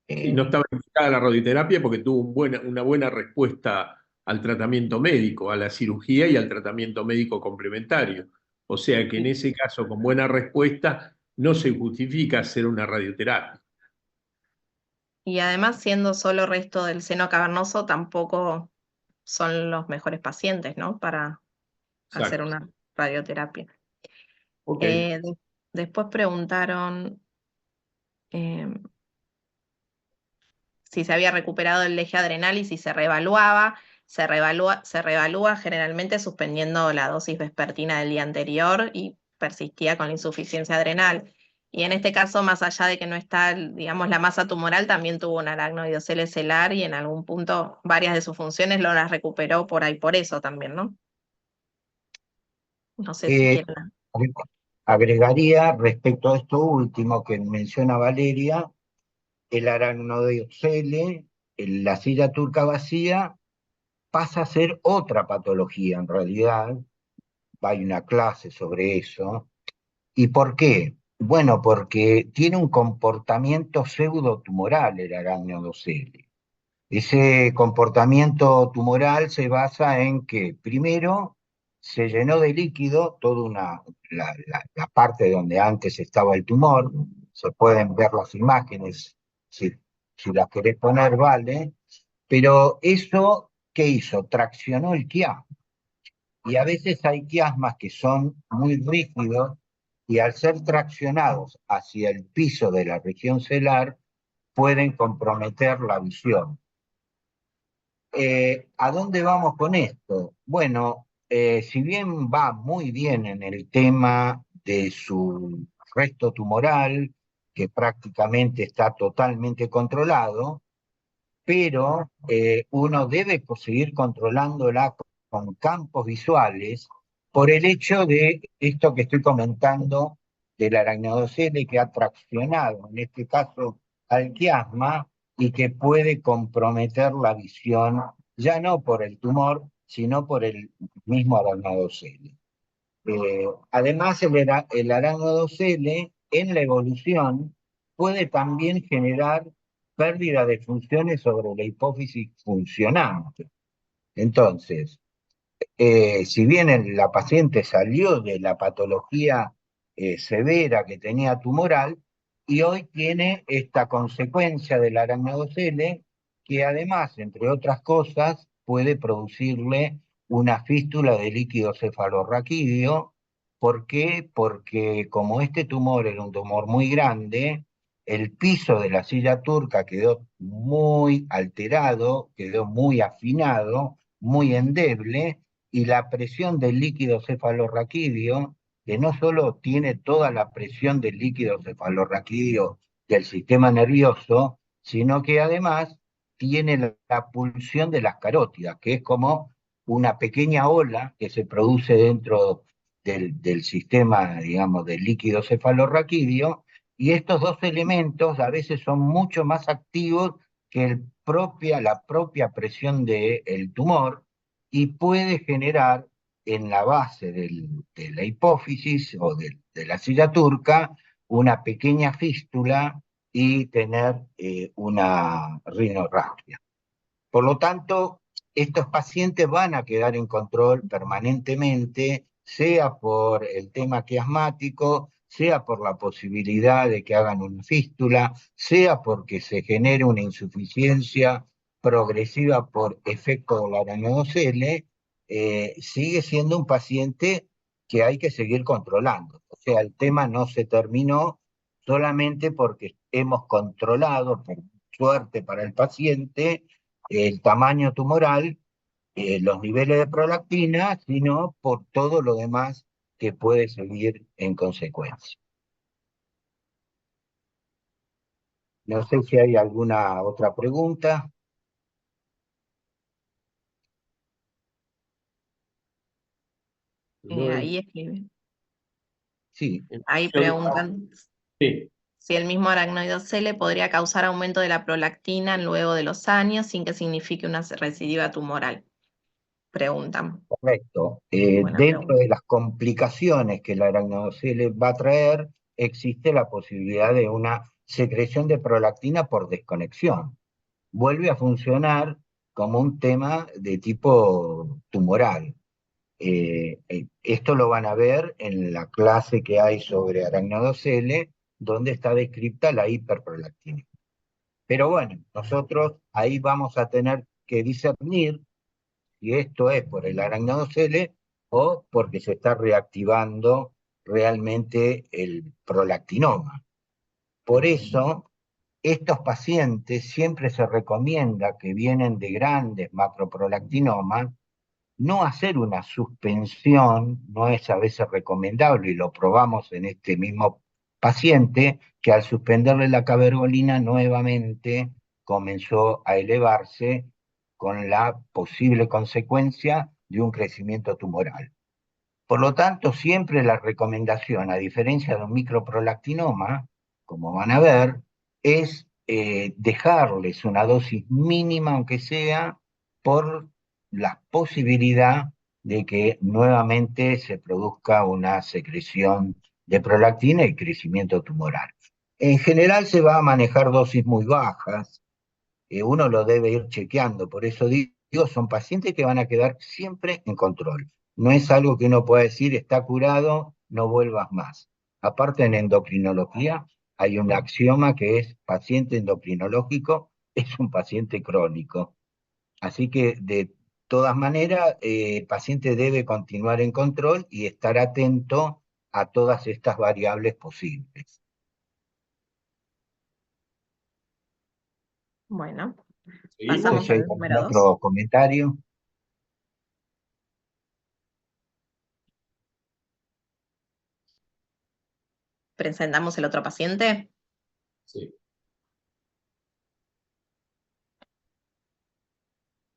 Speaker 5: Y no estaba indicada la radioterapia porque tuvo una buena respuesta al tratamiento médico, a la cirugía y al tratamiento médico complementario. O sea que en ese caso, con buena respuesta, no se justifica hacer una radioterapia.
Speaker 1: Y además, siendo solo resto del seno cavernoso, tampoco son los mejores pacientes, ¿no? Para hacer
Speaker 5: Exacto.
Speaker 1: una radioterapia.
Speaker 5: Ok.
Speaker 1: Después preguntaron si se había recuperado el eje adrenal y si se reevaluaba. Se reevalúa generalmente suspendiendo la dosis vespertina del día anterior y persistía con la insuficiencia adrenal. Y en este caso, más allá de que no está, digamos, la masa tumoral, también tuvo un aracnoidocele celar y en algún punto varias de sus funciones lo las recuperó por ahí, por eso también, ¿no? No sé si
Speaker 4: Eh,
Speaker 1: quieren.
Speaker 4: agregaría respecto a esto último que menciona Valeria, el aracnoidocele, la silla turca vacía, pasa a ser otra patología en realidad. Hay una clase sobre eso. ¿Y por qué? Bueno, porque tiene un comportamiento pseudotumoral el aracnoidocele. Ese comportamiento tumoral se basa en que, primero, se llenó de líquido toda la parte donde antes estaba el tumor. Se pueden ver las imágenes si, si las querés poner, vale. Pero eso, ¿qué hizo? Traccionó el quiasma. Y a veces hay quiasmas que son muy rígidos y al ser traccionados hacia el piso de la región celar, pueden comprometer la visión. ¿A dónde vamos con esto? Bueno, si bien va muy bien en el tema de su resto tumoral, que prácticamente está totalmente controlado, pero uno debe seguir controlándola con campos visuales por el hecho de esto que estoy comentando del aracnodocele que ha traccionado, en este caso, al quiasma y que puede comprometer la visión, ya no por el tumor, sino por el mismo aracnodocele. Además, el aracnodocele en la evolución puede también generar pérdida de funciones sobre la hipófisis funcionante. Entonces, si bien la paciente salió de la patología severa que tenía tumoral, y hoy tiene esta consecuencia del aracnodocele, que además, entre otras cosas, puede producirle una fístula de líquido cefalorraquídeo. ¿Por qué? Porque como este tumor era un tumor muy grande, el piso de la silla turca quedó muy alterado, quedó muy afinado, muy endeble, y la presión del líquido cefalorraquídeo, que no solo tiene toda la presión del líquido cefalorraquídeo del sistema nervioso, sino que además tiene la pulsión de las carótidas, que es como una pequeña ola que se produce dentro del sistema, digamos, del líquido cefalorraquídeo, y estos dos elementos a veces son mucho más activos que la propia presión del tumor, y puede generar en la base de la hipófisis o de la silla turca una pequeña fístula y tener una rinorragia. Por lo tanto, estos pacientes van a quedar en control permanentemente, sea por el tema quiasmático, sea por la posibilidad de que hagan una fístula, sea porque se genere una insuficiencia progresiva por efecto de la aranocele. Sigue siendo un paciente que hay que seguir controlando. O sea, el tema no se terminó solamente porque hemos controlado, por suerte para el paciente, el tamaño tumoral, los niveles de prolactina, sino por todo lo demás que puede seguir en consecuencia. No sé si hay alguna otra pregunta.
Speaker 1: Y ahí escriben.
Speaker 4: Sí,
Speaker 1: Ahí preguntan
Speaker 5: Sí.
Speaker 1: si el mismo aracnoidocele podría causar aumento de la prolactina luego de los años sin que signifique una recidiva tumoral. Preguntan.
Speaker 4: correcto.
Speaker 1: Buena
Speaker 4: Dentro
Speaker 1: pregunta.
Speaker 4: de las complicaciones que la aracnodocele va a traer, existe la posibilidad de una secreción de prolactina por desconexión. Vuelve a funcionar como un tema de tipo tumoral. Esto lo van a ver en la clase que hay sobre aracnodocele, donde está descrita la hiperprolactinemia. Pero bueno, nosotros ahí vamos a tener que discernir si esto es por el aracnodocele o porque se está reactivando realmente el prolactinoma. Por eso, estos pacientes siempre se recomienda que vienen de grandes macroprolactinomas, no hacer una suspensión, no es a veces recomendable, y lo probamos en este mismo paciente, que al suspenderle la cabergolina nuevamente comenzó a elevarse con la posible consecuencia de un crecimiento tumoral. Por lo tanto, siempre la recomendación, a diferencia de un microprolactinoma, como van a ver, es dejarles una dosis mínima, aunque sea, por la posibilidad de que nuevamente se produzca una secreción de prolactina y crecimiento tumoral. En general se va a manejar dosis muy bajas, uno lo debe ir chequeando, por eso digo, son pacientes que van a quedar siempre en control. No es algo que uno pueda decir, está curado, no vuelvas más. Aparte, en endocrinología hay un axioma que es paciente endocrinológico, es un paciente crónico. Así que de todas maneras, el paciente debe continuar en control y estar atento a todas estas variables posibles.
Speaker 1: Bueno,
Speaker 5: Sí.
Speaker 1: pasamos
Speaker 4: ¿Hay
Speaker 1: al
Speaker 4: algún
Speaker 1: número 2.
Speaker 4: otro comentario?
Speaker 1: Presentamos el otro paciente.
Speaker 5: Sí.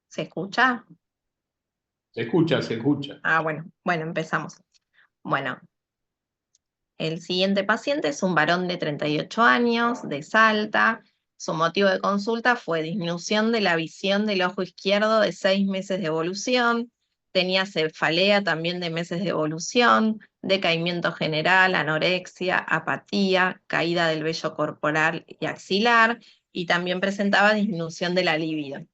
Speaker 1: ¿Se escucha?
Speaker 5: Se escucha, se escucha.
Speaker 1: Ah, bueno, empezamos. Bueno, el siguiente paciente es un varón de 38 años, de Salta. Su motivo de consulta fue disminución de la visión del ojo izquierdo de 6 meses de evolución. Tenía cefalea también de meses de evolución, decaimiento general, anorexia, apatía, caída del vello corporal y axilar, y también presentaba disminución de la libido.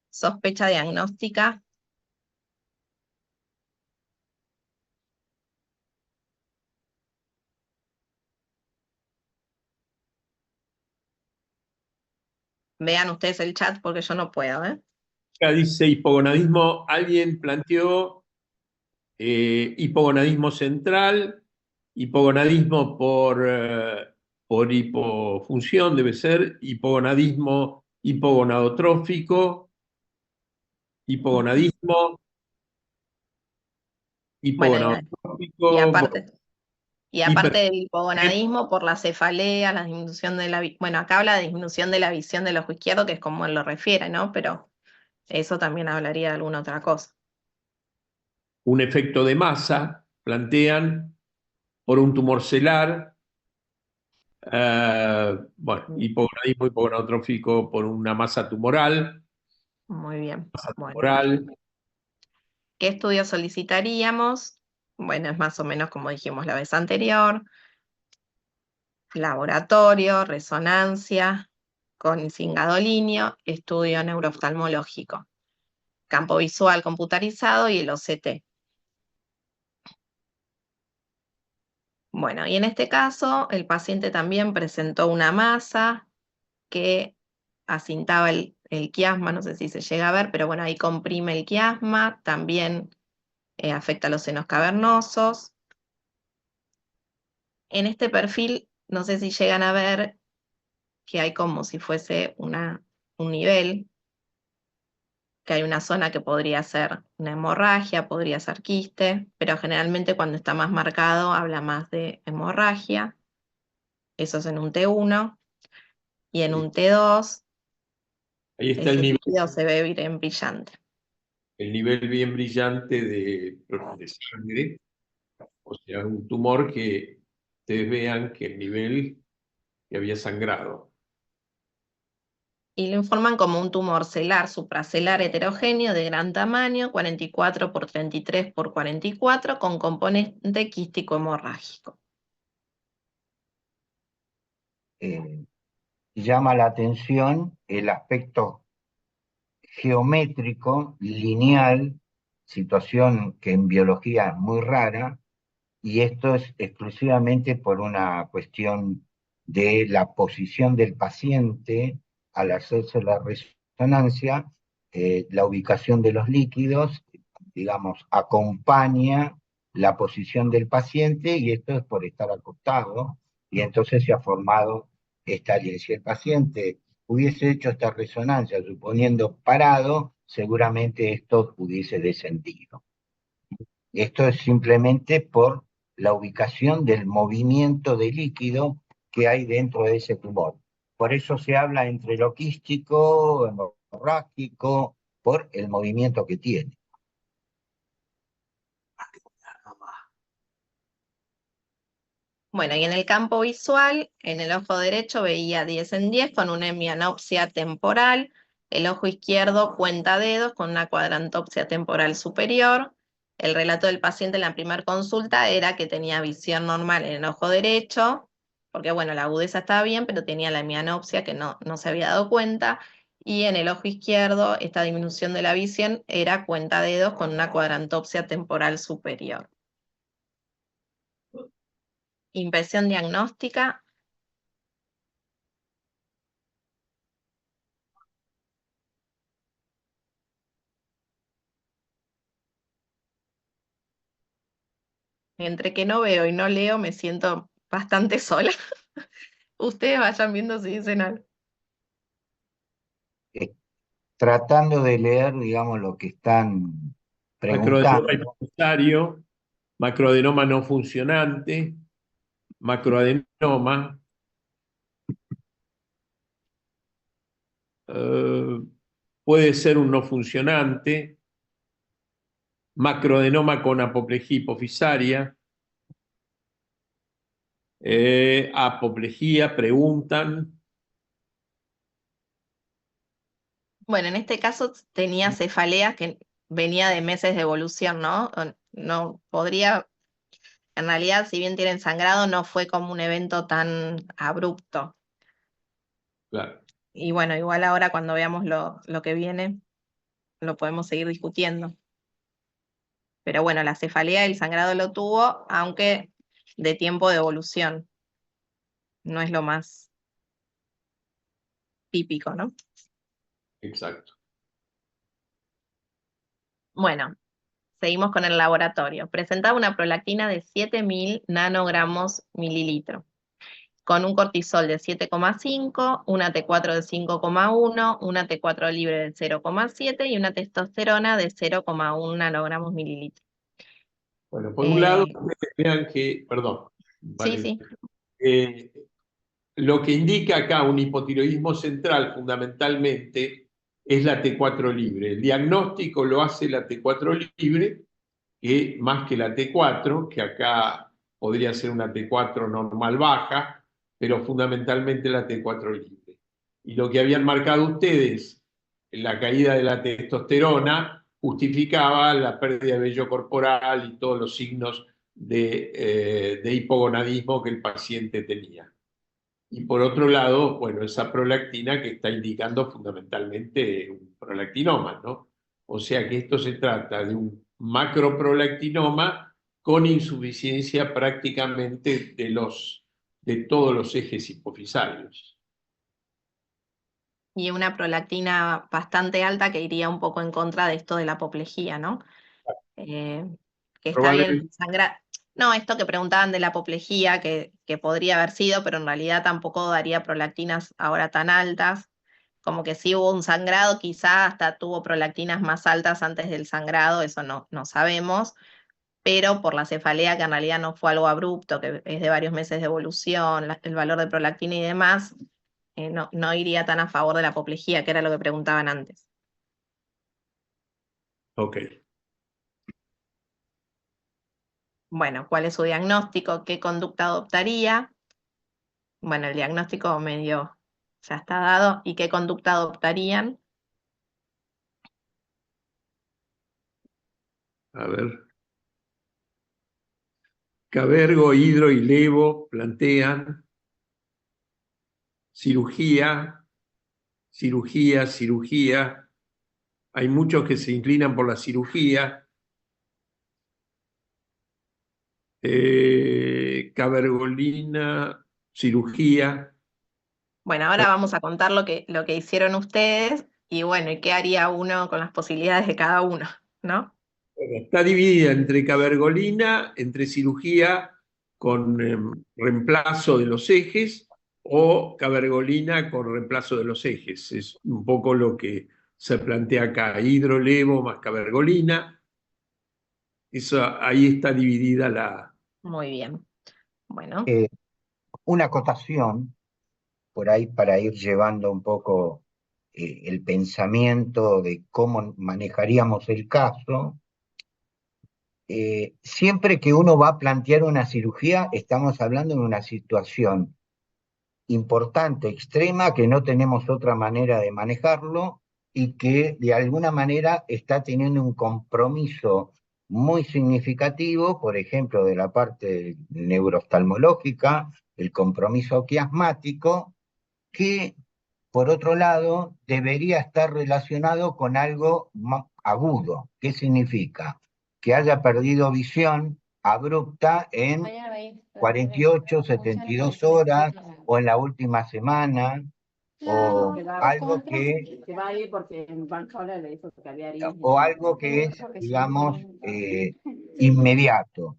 Speaker 1: Sospecha diagnóstica. Vean ustedes el chat porque yo no puedo, ¿eh?
Speaker 5: Acá dice hipogonadismo, alguien planteó hipogonadismo central, hipogonadismo por hipofunción, debe ser, hipogonadismo hipogonadotrófico, hipogonadismo
Speaker 1: Bueno,
Speaker 5: hipogonadotrófico,
Speaker 1: y aparte,
Speaker 5: hiper...
Speaker 1: del hipogonadismo, por la cefalea, la disminución de la bueno, acá habla de disminución de la visión del ojo izquierdo, que es como él lo refiere, ¿no? Pero eso también hablaría de alguna otra cosa.
Speaker 5: un efecto de masa, plantean, por un tumor celular, bueno, hipogonadismo hipogonadotrófico por una masa tumoral,
Speaker 1: Muy bien. Bueno,
Speaker 5: tumoral,
Speaker 1: ¿qué estudio solicitaríamos? Bueno, es más o menos como dijimos la vez anterior. Laboratorio, resonancia, con cingadolinio, estudio neurooftalmológico, campo visual computarizado y el OCT. Bueno, y en este caso el paciente también presentó una masa que acintaba el quiasma, no sé si se llega a ver, pero bueno, ahí comprime el quiasma, también afecta a los senos cavernosos. En este perfil, no sé si llegan a ver que hay como si fuese un nivel, que hay una zona que podría ser una hemorragia, podría ser quiste, pero generalmente cuando está más marcado habla más de hemorragia. Eso es en un T1, y en un T2
Speaker 5: ahí está el
Speaker 1: ese
Speaker 5: nivel.
Speaker 1: líquido se ve bien brillante.
Speaker 5: el nivel bien brillante de sangre, o sea, un tumor que ustedes vean que el nivel que había sangrado.
Speaker 1: Y lo informan como un tumor celular supracelular heterogéneo de gran tamaño, 44 por 33 por 44, con componente quístico hemorrágico.
Speaker 4: Llama la atención el aspecto geométrico, lineal, situación que en biología es muy rara, y esto es exclusivamente por una cuestión de la posición del paciente al hacerse la resonancia, la ubicación de los líquidos, digamos, acompaña la posición del paciente, y esto es por estar acostado, y entonces se ha formado esta línea. Si el paciente hubiese hecho esta resonancia suponiendo parado, seguramente esto hubiese descendido. Esto es simplemente por la ubicación del movimiento de líquido que hay dentro de ese tumor. Por eso se habla entre lo quístico, hemorrágico, por el movimiento que tiene.
Speaker 1: Bueno, y en el campo visual, en el ojo derecho veía 10 en 10 con una hemianopsia temporal, el ojo izquierdo cuenta dedos con una cuadrantopsia temporal superior. El relato del paciente en la primera consulta era que tenía visión normal en el ojo derecho, porque bueno, la agudeza estaba bien, pero tenía la hemianopsia que no se había dado cuenta, y en el ojo izquierdo esta disminución de la visión era cuenta dedos con una cuadrantopsia temporal superior. Impresión diagnóstica. Entre que no veo y no leo, me siento bastante sola. Ustedes vayan viendo si dicen algo.
Speaker 4: Tratando de leer, digamos, lo que están
Speaker 5: Macroadenoma
Speaker 4: preguntando.
Speaker 5: hipofisario, macroadenoma no funcionante, macroadenoma, puede ser un no funcionante, macroadenoma con apoplejía hipofisaria, apoplejía, preguntan.
Speaker 1: Bueno, en este caso tenía cefalea que venía de meses de evolución, ¿no? No podría, en realidad, si bien tienen sangrado, no fue como un evento tan abrupto.
Speaker 5: Claro.
Speaker 1: Y bueno, igual ahora cuando veamos lo que viene, lo podemos seguir discutiendo. Pero bueno, la cefalea y el sangrado lo tuvo, aunque de tiempo de evolución. No es lo más típico, ¿no?
Speaker 5: Exacto.
Speaker 1: Bueno, seguimos con el laboratorio. Presentaba una prolactina de 7000 nanogramos mililitro, con un cortisol de 7,5, una T4 de 5,1, una T4 libre de 0,7 y una testosterona de 0,1 nanogramos mililitro.
Speaker 5: Bueno, por un lado,
Speaker 1: Eh,
Speaker 5: ustedes vean que, perdón,
Speaker 1: sí,
Speaker 5: vale,
Speaker 1: sí.
Speaker 5: lo que indica acá un hipotiroidismo central fundamentalmente es la T4 libre. El diagnóstico lo hace la T4 libre, que más que la T4, que acá podría ser una T4 normal baja, pero fundamentalmente la T4 libre. Y lo que habían marcado ustedes, la caída de la testosterona, justificaba la pérdida de vello corporal y todos los signos de hipogonadismo que el paciente tenía. Y por otro lado, bueno, esa prolactina que está indicando fundamentalmente un prolactinoma, ¿no? O sea que esto se trata de un macroprolactinoma con insuficiencia prácticamente de todos los ejes hipofisarios.
Speaker 1: Y una prolactina bastante alta que iría un poco en contra de esto de la apoplejía, ¿no? Que está bien
Speaker 5: Probablemente,
Speaker 1: sangrar. No, esto que preguntaban de la apoplejía, que podría haber sido, pero en realidad tampoco daría prolactinas ahora tan altas. Como que si hubo un sangrado, quizá hasta tuvo prolactinas más altas antes del sangrado, eso no sabemos, pero por la cefalea, que en realidad no fue algo abrupto, que es de varios meses de evolución, el valor de prolactina y demás, no iría tan a favor de la apoplejía, que era lo que preguntaban antes.
Speaker 5: Ok.
Speaker 1: Bueno, ¿cuál es su diagnóstico? ¿Qué conducta adoptaría? Bueno, el diagnóstico medio ya está dado. ¿Y qué conducta adoptarían?
Speaker 5: A ver. Cabergo, Hidro y Levo plantean cirugía, cirugía, cirugía. Hay muchos que se inclinan por la cirugía. Cabergolina, cirugía.
Speaker 1: Bueno, ahora vamos a contar lo que hicieron ustedes y bueno, ¿y qué haría uno con las posibilidades de cada uno? ¿No?
Speaker 5: Está dividida entre cabergolina, entre cirugía con reemplazo de los ejes o cabergolina con reemplazo de los ejes. Es un poco lo que se plantea acá, hidrolevo más cabergolina. Eso, ahí está dividida la...
Speaker 1: Muy bien. Bueno,
Speaker 4: Una acotación por ahí para ir llevando un poco el pensamiento de cómo manejaríamos el caso. Siempre que uno va a plantear una cirugía, estamos hablando de una situación importante, extrema, que no tenemos otra manera de manejarlo y que de alguna manera está teniendo un compromiso muy significativo, por ejemplo, de la parte neurooftalmológica, el compromiso quiasmático, que por otro lado debería estar relacionado con algo agudo. ¿Qué significa? Que haya perdido visión abrupta en 48, 72 horas o en la última semana, o algo que, o algo que es, digamos, inmediato.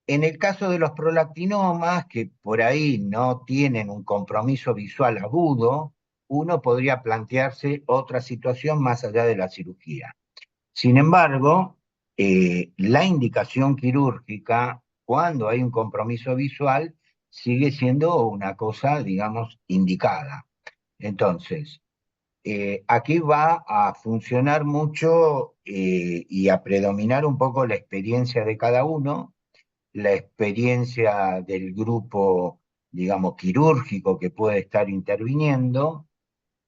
Speaker 4: En el caso de los prolactinomas, que por ahí no tienen un compromiso visual agudo, uno podría plantearse otra situación más allá de la cirugía. Sin embargo, la indicación quirúrgica, cuando hay un compromiso visual, sigue siendo una cosa, digamos, indicada. Entonces, aquí va a funcionar mucho y a predominar un poco la experiencia de cada uno, la experiencia del grupo, digamos, quirúrgico que puede estar interviniendo.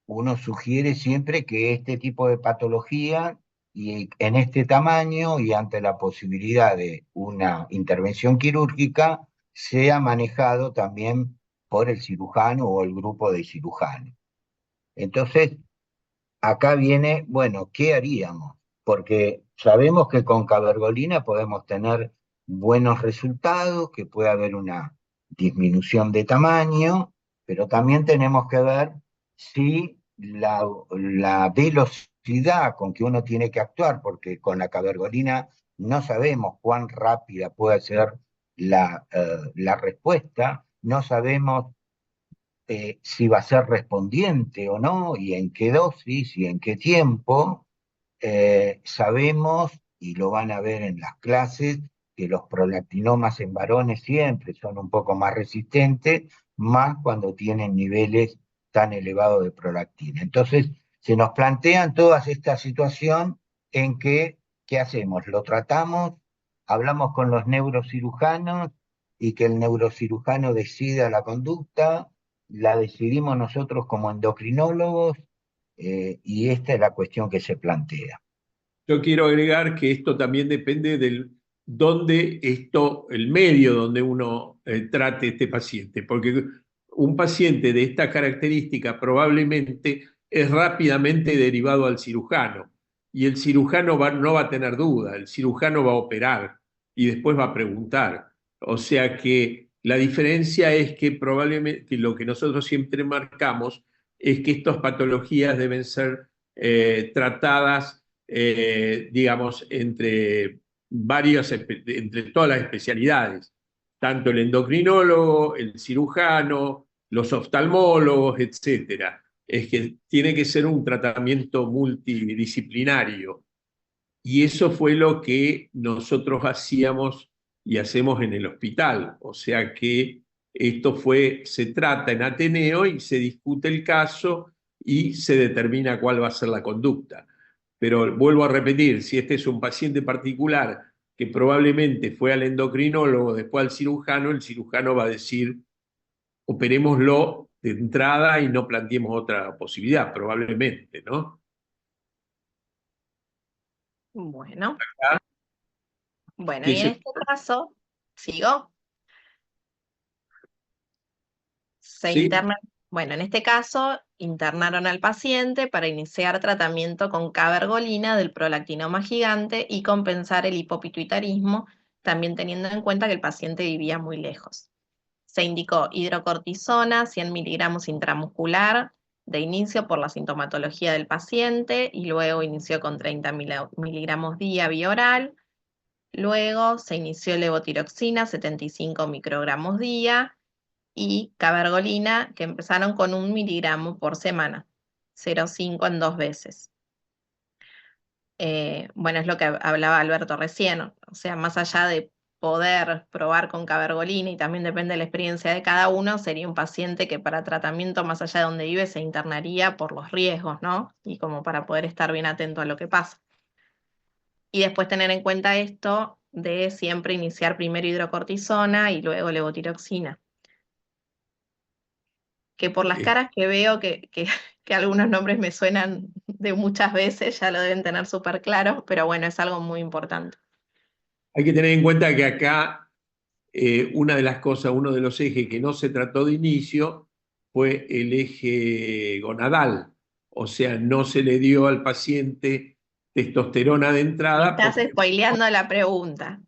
Speaker 4: Uno sugiere siempre que este tipo de patología y en este tamaño y ante la posibilidad de una intervención quirúrgica sea manejado también por el cirujano o el grupo de cirujanos. Entonces, acá viene, bueno, ¿qué haríamos? Porque sabemos que con cabergolina podemos tener buenos resultados, que puede haber una disminución de tamaño, pero también tenemos que ver si la velocidad con que uno tiene que actuar, porque con la cabergolina no sabemos cuán rápida puede ser la respuesta, no sabemos si va a ser respondiente o no, y en qué dosis y en qué tiempo. Sabemos, y lo van a ver en las clases, que los prolactinomas en varones siempre son un poco más resistentes, más cuando tienen niveles tan elevados de prolactina. Entonces, se nos plantean todas esta situación en que, ¿qué hacemos? ¿Lo tratamos? ¿Hablamos con los neurocirujanos y que el neurocirujano decida la conducta? ¿La decidimos nosotros como endocrinólogos? Y esta es la cuestión que se plantea.
Speaker 5: Yo quiero agregar que esto también depende del dónde esto, el medio donde uno trate este paciente, porque un paciente de esta característica probablemente es rápidamente derivado al cirujano y el cirujano no va a tener duda, el cirujano va a operar y después va a preguntar. O sea que la diferencia es que probablemente lo que nosotros siempre marcamos es que estas patologías deben ser tratadas digamos, entre todas las especialidades, tanto el endocrinólogo, el cirujano, los oftalmólogos, etcétera. Es que tiene que ser un tratamiento multidisciplinario. Y eso fue lo que nosotros hacíamos y hacemos en el hospital. O sea que se trata en Ateneo y se discute el caso y se determina cuál va a ser la conducta. Pero vuelvo a repetir, si este es un paciente particular que probablemente fue al endocrinólogo, después al cirujano, el cirujano va a decir, operémoslo de entrada y no planteemos otra posibilidad, probablemente, ¿no?
Speaker 1: Bueno,
Speaker 5: ¿Ah?
Speaker 1: bueno,
Speaker 5: Que
Speaker 1: y en
Speaker 5: ese-
Speaker 1: este caso, sigo. Se
Speaker 5: ¿Sí?
Speaker 1: interna, bueno, en este caso, internaron al paciente para iniciar tratamiento con cabergolina del prolactinoma gigante y compensar el hipopituitarismo, también teniendo en cuenta que el paciente vivía muy lejos. Se indicó hidrocortisona, 100 miligramos intramuscular, de inicio por la sintomatología del paciente, y luego inició con 30 miligramos día vía oral. Luego se inició levotiroxina, 75 microgramos día, y cabergolina, que empezaron con 1 miligramo por semana, 0,5 en 2 veces. Bueno, es lo que hablaba Alberto recién, o sea, más allá de poder probar con cabergolina y también depende de la experiencia de cada uno, sería un paciente que para tratamiento más allá de donde vive se internaría por los riesgos, ¿no? Y como para poder estar bien atento a lo que pasa. Y después tener en cuenta esto de siempre iniciar primero hidrocortisona y luego levotiroxina, que por las
Speaker 5: eh,
Speaker 1: caras que veo que algunos nombres me suenan de muchas veces, ya lo deben tener súper claro, pero bueno, es algo muy importante.
Speaker 5: Hay que tener en cuenta que acá una de las cosas, uno de los ejes que no se trató de inicio fue el eje gonadal, o sea, no se le dio al paciente testosterona de
Speaker 1: Me
Speaker 5: entrada
Speaker 1: estás
Speaker 5: porque,
Speaker 1: spoileando la pregunta.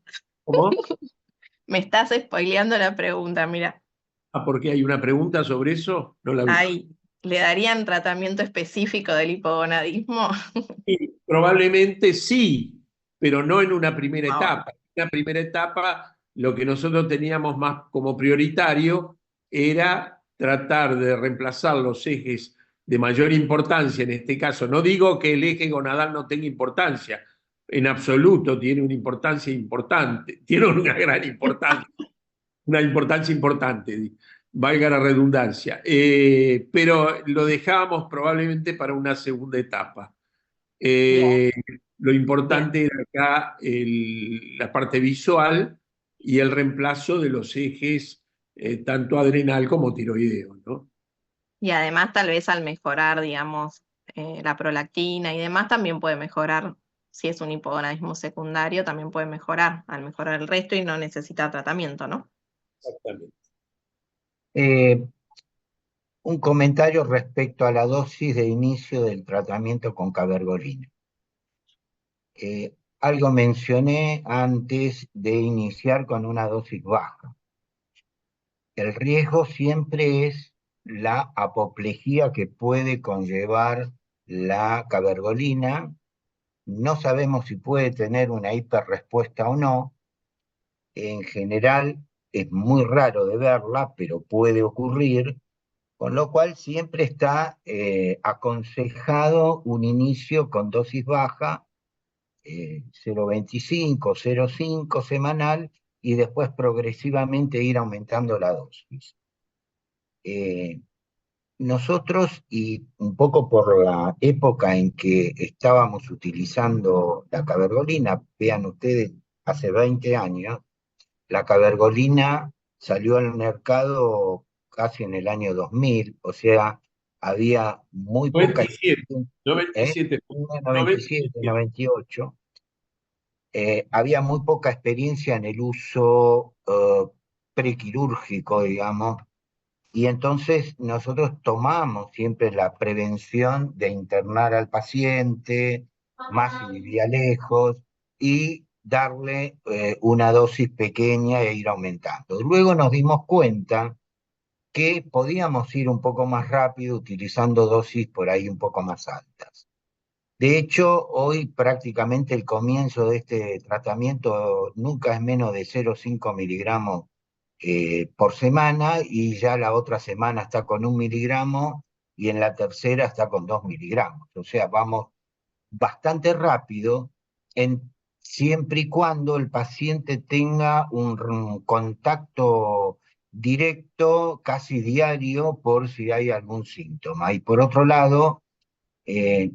Speaker 5: ¿cómo?
Speaker 1: Me estás spoileando la pregunta, mira.
Speaker 5: Ah, porque hay una pregunta sobre eso, no la vi.
Speaker 1: Ahí, ¿le darían tratamiento específico del hipogonadismo?
Speaker 5: Y probablemente sí, pero no en una primera
Speaker 1: Ahora.
Speaker 5: etapa. En una primera etapa, lo que nosotros teníamos más como prioritario era tratar de reemplazar los ejes de mayor importancia, en este caso. No digo que el eje gonadal no tenga importancia, en absoluto tiene una importancia importante, tiene una importancia importante, valga la redundancia, pero lo dejábamos probablemente para una segunda etapa.
Speaker 1: Bien,
Speaker 5: Eh, lo
Speaker 1: bien.
Speaker 5: importante era acá la parte visual y el reemplazo de los ejes tanto adrenal como tiroideo, ¿no?
Speaker 1: Y además tal vez al mejorar, digamos, la prolactina y demás, también puede mejorar, si es un hipogonadismo secundario, también puede mejorar, al mejorar el resto y no necesita tratamiento, ¿no?
Speaker 5: Exactamente.
Speaker 4: Eh, un comentario respecto a la dosis de inicio del tratamiento con cabergolina. Algo mencioné antes de iniciar con una dosis baja. El riesgo siempre es la apoplejía que puede conllevar la cabergolina. No sabemos si puede tener una hiperrespuesta o no. En general es muy raro de verla, pero puede ocurrir, con lo cual siempre está aconsejado un inicio con dosis baja, 0,25, 0,5 semanal, y después progresivamente ir aumentando la dosis. Nosotros, y un poco por la época en que estábamos utilizando la cabergolina, vean ustedes, hace 20 años, la cabergolina salió al mercado casi en el año 2000, o sea, había muy poca
Speaker 5: 97,
Speaker 4: experiencia,
Speaker 5: 97,
Speaker 4: 97,
Speaker 5: 97.
Speaker 4: 98, había muy poca experiencia en el uso prequirúrgico, digamos, y entonces nosotros tomamos siempre la prevención de internar al paciente, más si vivía lejos, y darle una dosis pequeña e ir aumentando. Luego nos dimos cuenta que podíamos ir un poco más rápido utilizando dosis por ahí un poco más altas. De hecho, hoy prácticamente el comienzo de este tratamiento nunca es menos de 0,5 miligramos por semana, y ya la otra semana está con 1 miligramo y en la tercera está con 2 miligramos. O sea, vamos bastante rápido, siempre y cuando el paciente tenga un contacto directo casi diario por si hay algún síntoma. Y por otro lado, eh,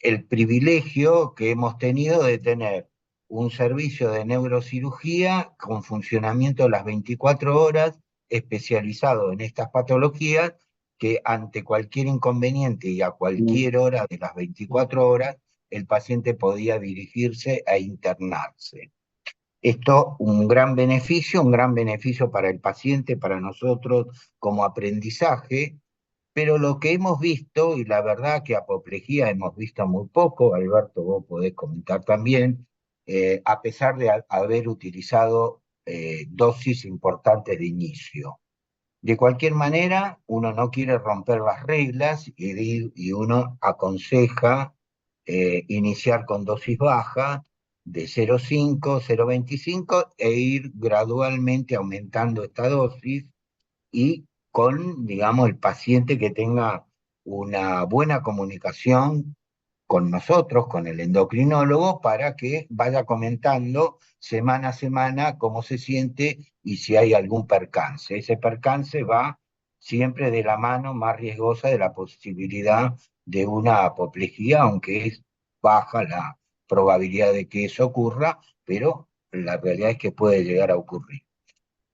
Speaker 4: el privilegio que hemos tenido de tener un servicio de neurocirugía con funcionamiento las 24 horas, especializado en estas patologías, que ante cualquier inconveniente y a cualquier hora de las 24 horas, el paciente podía dirigirse a internarse. Esto, un gran beneficio para el paciente, para nosotros como aprendizaje, pero lo que hemos visto, y la verdad que apoplejía hemos visto muy poco, Alberto, vos podés comentar también, a pesar de haber utilizado dosis importantes de inicio. De cualquier manera, uno no quiere romper las reglas y uno aconseja iniciar con dosis baja de 0,5, 0,25 e ir gradualmente aumentando esta dosis y con, digamos, el paciente que tenga una buena comunicación con nosotros, con el endocrinólogo, para que vaya comentando semana a semana cómo se siente y si hay algún percance. Ese percance va siempre de la mano más riesgosa de la posibilidad de una apoplejía, aunque es baja la probabilidad de que eso ocurra, pero la realidad es que puede llegar a ocurrir.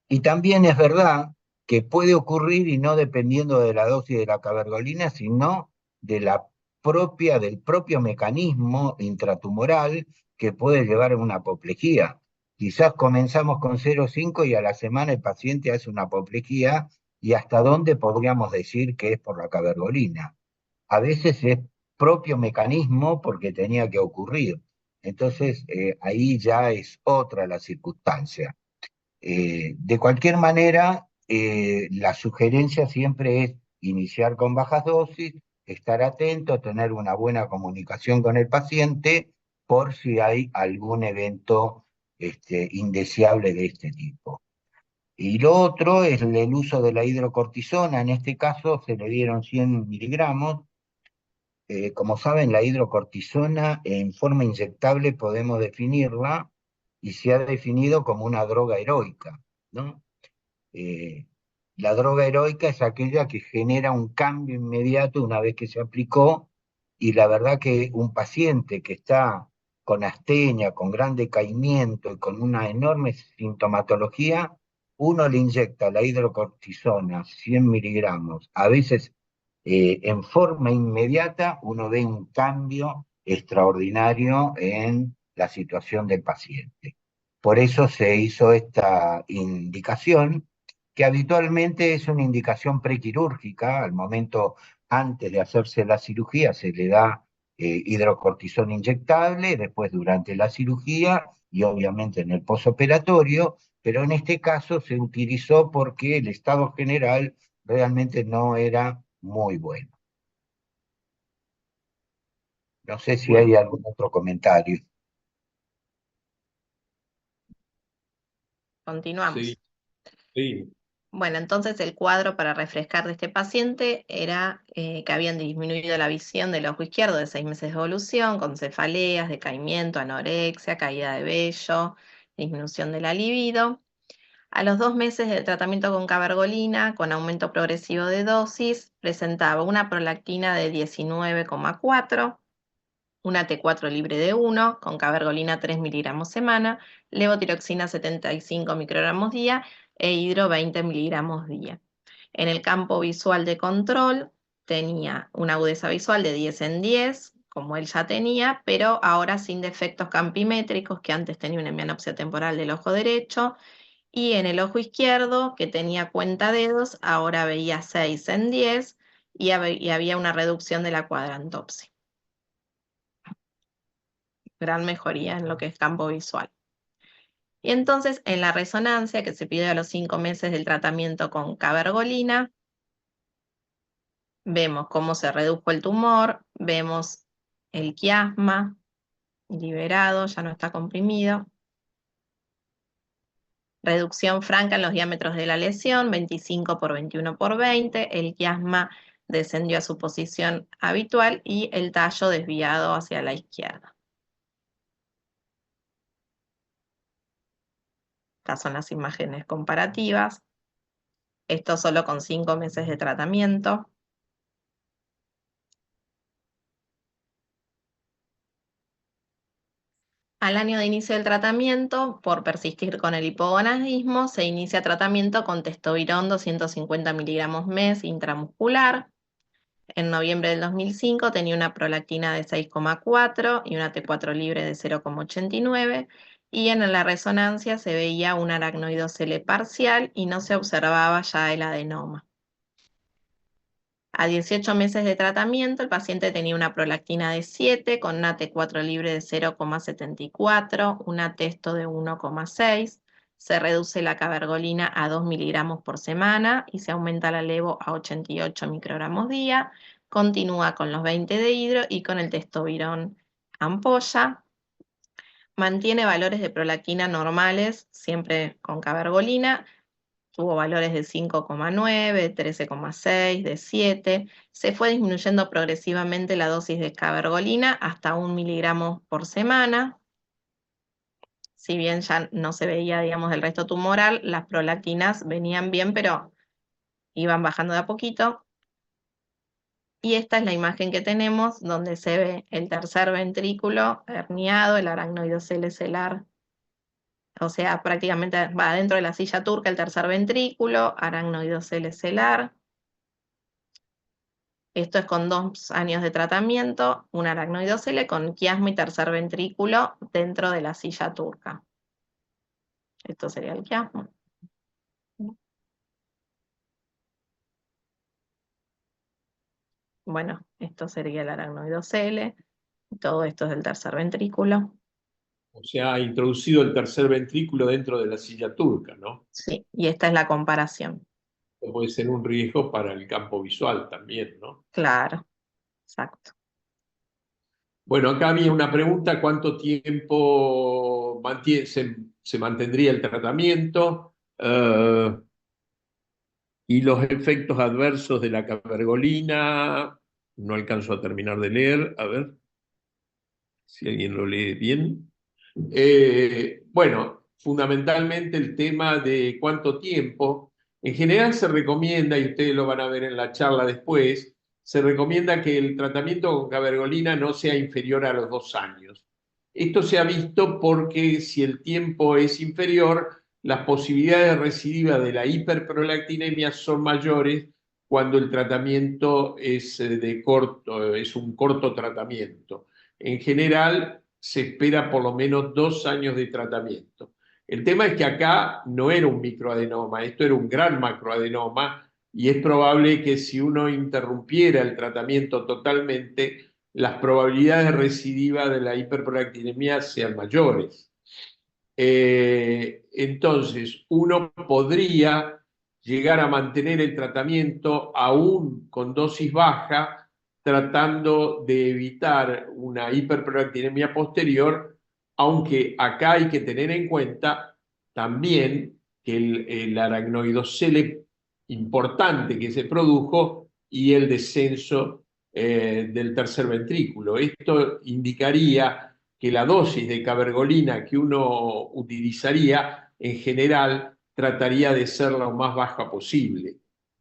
Speaker 4: Y también es verdad que puede ocurrir, y no dependiendo de la dosis de la cabergolina, sino de del propio mecanismo intratumoral que puede llevar a una apoplejía. Quizás comenzamos con 0,5 y a la semana el paciente hace una apoplejía, y hasta dónde podríamos decir que es por la cabergolina. A veces es propio mecanismo porque tenía que ocurrir. Entonces, ahí ya es otra la circunstancia. De cualquier manera, la sugerencia siempre es iniciar con bajas dosis, estar atento, tener una buena comunicación con el paciente por si hay algún evento indeseable de este tipo. Y lo otro es el uso de la hidrocortisona. En este caso se le dieron 100 miligramos. Como saben, la hidrocortisona en forma inyectable podemos definirla, y se ha definido como una droga heroica, ¿no? La droga heroica es aquella que genera un cambio inmediato una vez que se aplicó, y la verdad que un paciente que está con astenia, con gran decaimiento y con una enorme sintomatología, uno le inyecta la hidrocortisona, 100 miligramos, a veces en forma inmediata, uno ve un cambio extraordinario en la situación del paciente. Por eso se hizo esta indicación, que habitualmente es una indicación prequirúrgica. Al momento antes de hacerse la cirugía se le da hidrocortisona inyectable, después durante la cirugía y obviamente en el posoperatorio, pero en este caso se utilizó porque el estado general realmente no era muy bueno. No sé si hay algún otro comentario.
Speaker 1: Continuamos.
Speaker 5: Sí, sí.
Speaker 1: Bueno, entonces el cuadro para refrescar de este paciente era que habían disminuido la visión del ojo izquierdo de 6 meses de evolución, con cefaleas, decaimiento, anorexia, caída de vello, disminución de la libido. A los 2 meses de tratamiento con cabergolina, con aumento progresivo de dosis, presentaba una prolactina de 19,4, una T4 libre de 1, con cabergolina 3 miligramos semana, levotiroxina 75 microgramos día e hidro 20 miligramos día. En el campo visual de control tenía una agudeza visual de 10 en 10, como él ya tenía, pero ahora sin defectos campimétricos, que antes tenía una hemianopsia temporal del ojo derecho, y en el ojo izquierdo, que tenía cuentadedos, ahora veía 6 en 10 y había una reducción de la cuadrantopsia. Gran mejoría en lo que es campo visual. Y entonces en la resonancia que se pidió a los 5 meses del tratamiento con cabergolina, vemos cómo se redujo el tumor, vemos el quiasma liberado, ya no está comprimido. Reducción franca en los diámetros de la lesión, 25 por 21 por 20, el quiasma descendió a su posición habitual y el tallo desviado hacia la izquierda. Estas son las imágenes comparativas. Esto solo con 5 meses de tratamiento. Al año de inicio del tratamiento, por persistir con el hipogonadismo, se inicia tratamiento con testovirón 250 miligramos mes intramuscular. En noviembre del 2005 tenía una prolactina de 6,4 y una T4 libre de 0,89, y en la resonancia se veía un aracnoidocele parcial y no se observaba ya el adenoma. A 18 meses de tratamiento, el paciente tenía una prolactina de 7 con una T4 libre de 0,74, una testo de 1,6. Se reduce la cabergolina a 2 miligramos por semana y se aumenta la levo a 88 microgramos día. Continúa con los 20 de hidro y con el testovirón ampolla. Mantiene valores de prolactina normales, siempre con cabergolina. Tuvo valores de 5,9, 13,6, de 7. Se fue disminuyendo progresivamente la dosis de cabergolina hasta 1 miligramo por semana. Si bien ya no se veía, digamos, el resto tumoral, las prolactinas venían bien, pero iban bajando de a poquito. Y esta es la imagen que tenemos, donde se ve el tercer ventrículo herniado, el aracnoidocele celar. O sea, prácticamente va dentro de la silla turca el tercer ventrículo, aracnoidocele celar. Esto es con 2 años de tratamiento, un aracnoidocele con quiasma y tercer ventrículo dentro de la silla turca. Esto sería el quiasma. Bueno, esto sería el aracnoidocele. Todo esto es del tercer ventrículo.
Speaker 5: O sea, ha introducido el tercer ventrículo dentro de la silla turca, ¿no?
Speaker 1: Sí, y esta es la comparación.
Speaker 5: Esto puede ser un riesgo para el campo visual también, ¿no?
Speaker 1: Claro, exacto.
Speaker 5: Bueno, acá había una pregunta: ¿cuánto tiempo se mantendría el tratamiento? Y los efectos adversos de la cabergolina, no alcanzo a terminar de leer, a ver si alguien lo lee bien. Bueno, fundamentalmente el tema de cuánto tiempo. En general se recomienda, y ustedes lo van a ver en la charla después, se recomienda que el tratamiento con cabergolina no sea inferior a los 2 años. Esto se ha visto porque si el tiempo es inferior, las posibilidades recidivas de la hiperprolactinemia son mayores cuando el tratamiento es es un corto tratamiento. En general, se espera por lo menos 2 años de tratamiento. El tema es que acá no era un microadenoma, esto era un gran macroadenoma, y es probable que si uno interrumpiera el tratamiento totalmente, las probabilidades de recidiva de la hiperprolactinemia sean mayores. Entonces, uno podría llegar a mantener el tratamiento aún con dosis baja, tratando de evitar una hiperprolactinemia posterior, aunque acá hay que tener en cuenta también que el aracnoidocele importante que se produjo y el descenso del tercer ventrículo. Esto indicaría que la dosis de cabergolina que uno utilizaría en general trataría de ser lo más baja posible,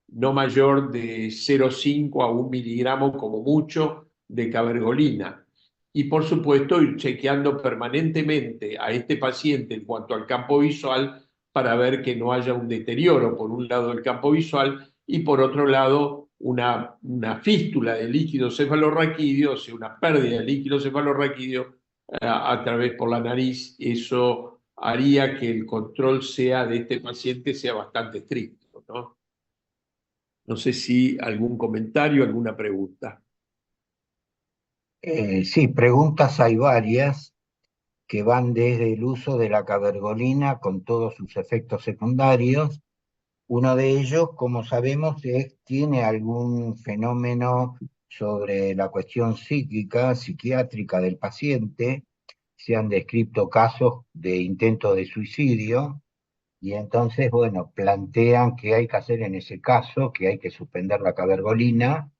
Speaker 5: no mayor de 0,5 a 1 miligramo como mucho de cabergolina. Y por supuesto ir chequeando permanentemente a este paciente en cuanto al campo visual para ver que no haya un deterioro, por un lado, del campo visual y por otro lado una fístula de líquido cefalorraquídeo, o sea, una pérdida de líquido cefalorraquídeo a través por la nariz. Eso haría que el control de este paciente sea bastante estricto, ¿no? No sé si algún comentario, alguna pregunta.
Speaker 4: Sí, preguntas hay varias que van desde el uso de la cabergolina con todos sus efectos secundarios. Uno de ellos, como sabemos, tiene algún fenómeno sobre la cuestión psíquica, psiquiátrica del paciente. Se han descrito casos de intentos de suicidio y entonces, bueno, plantean qué hay que hacer en ese caso, que hay que suspender la cabergolina,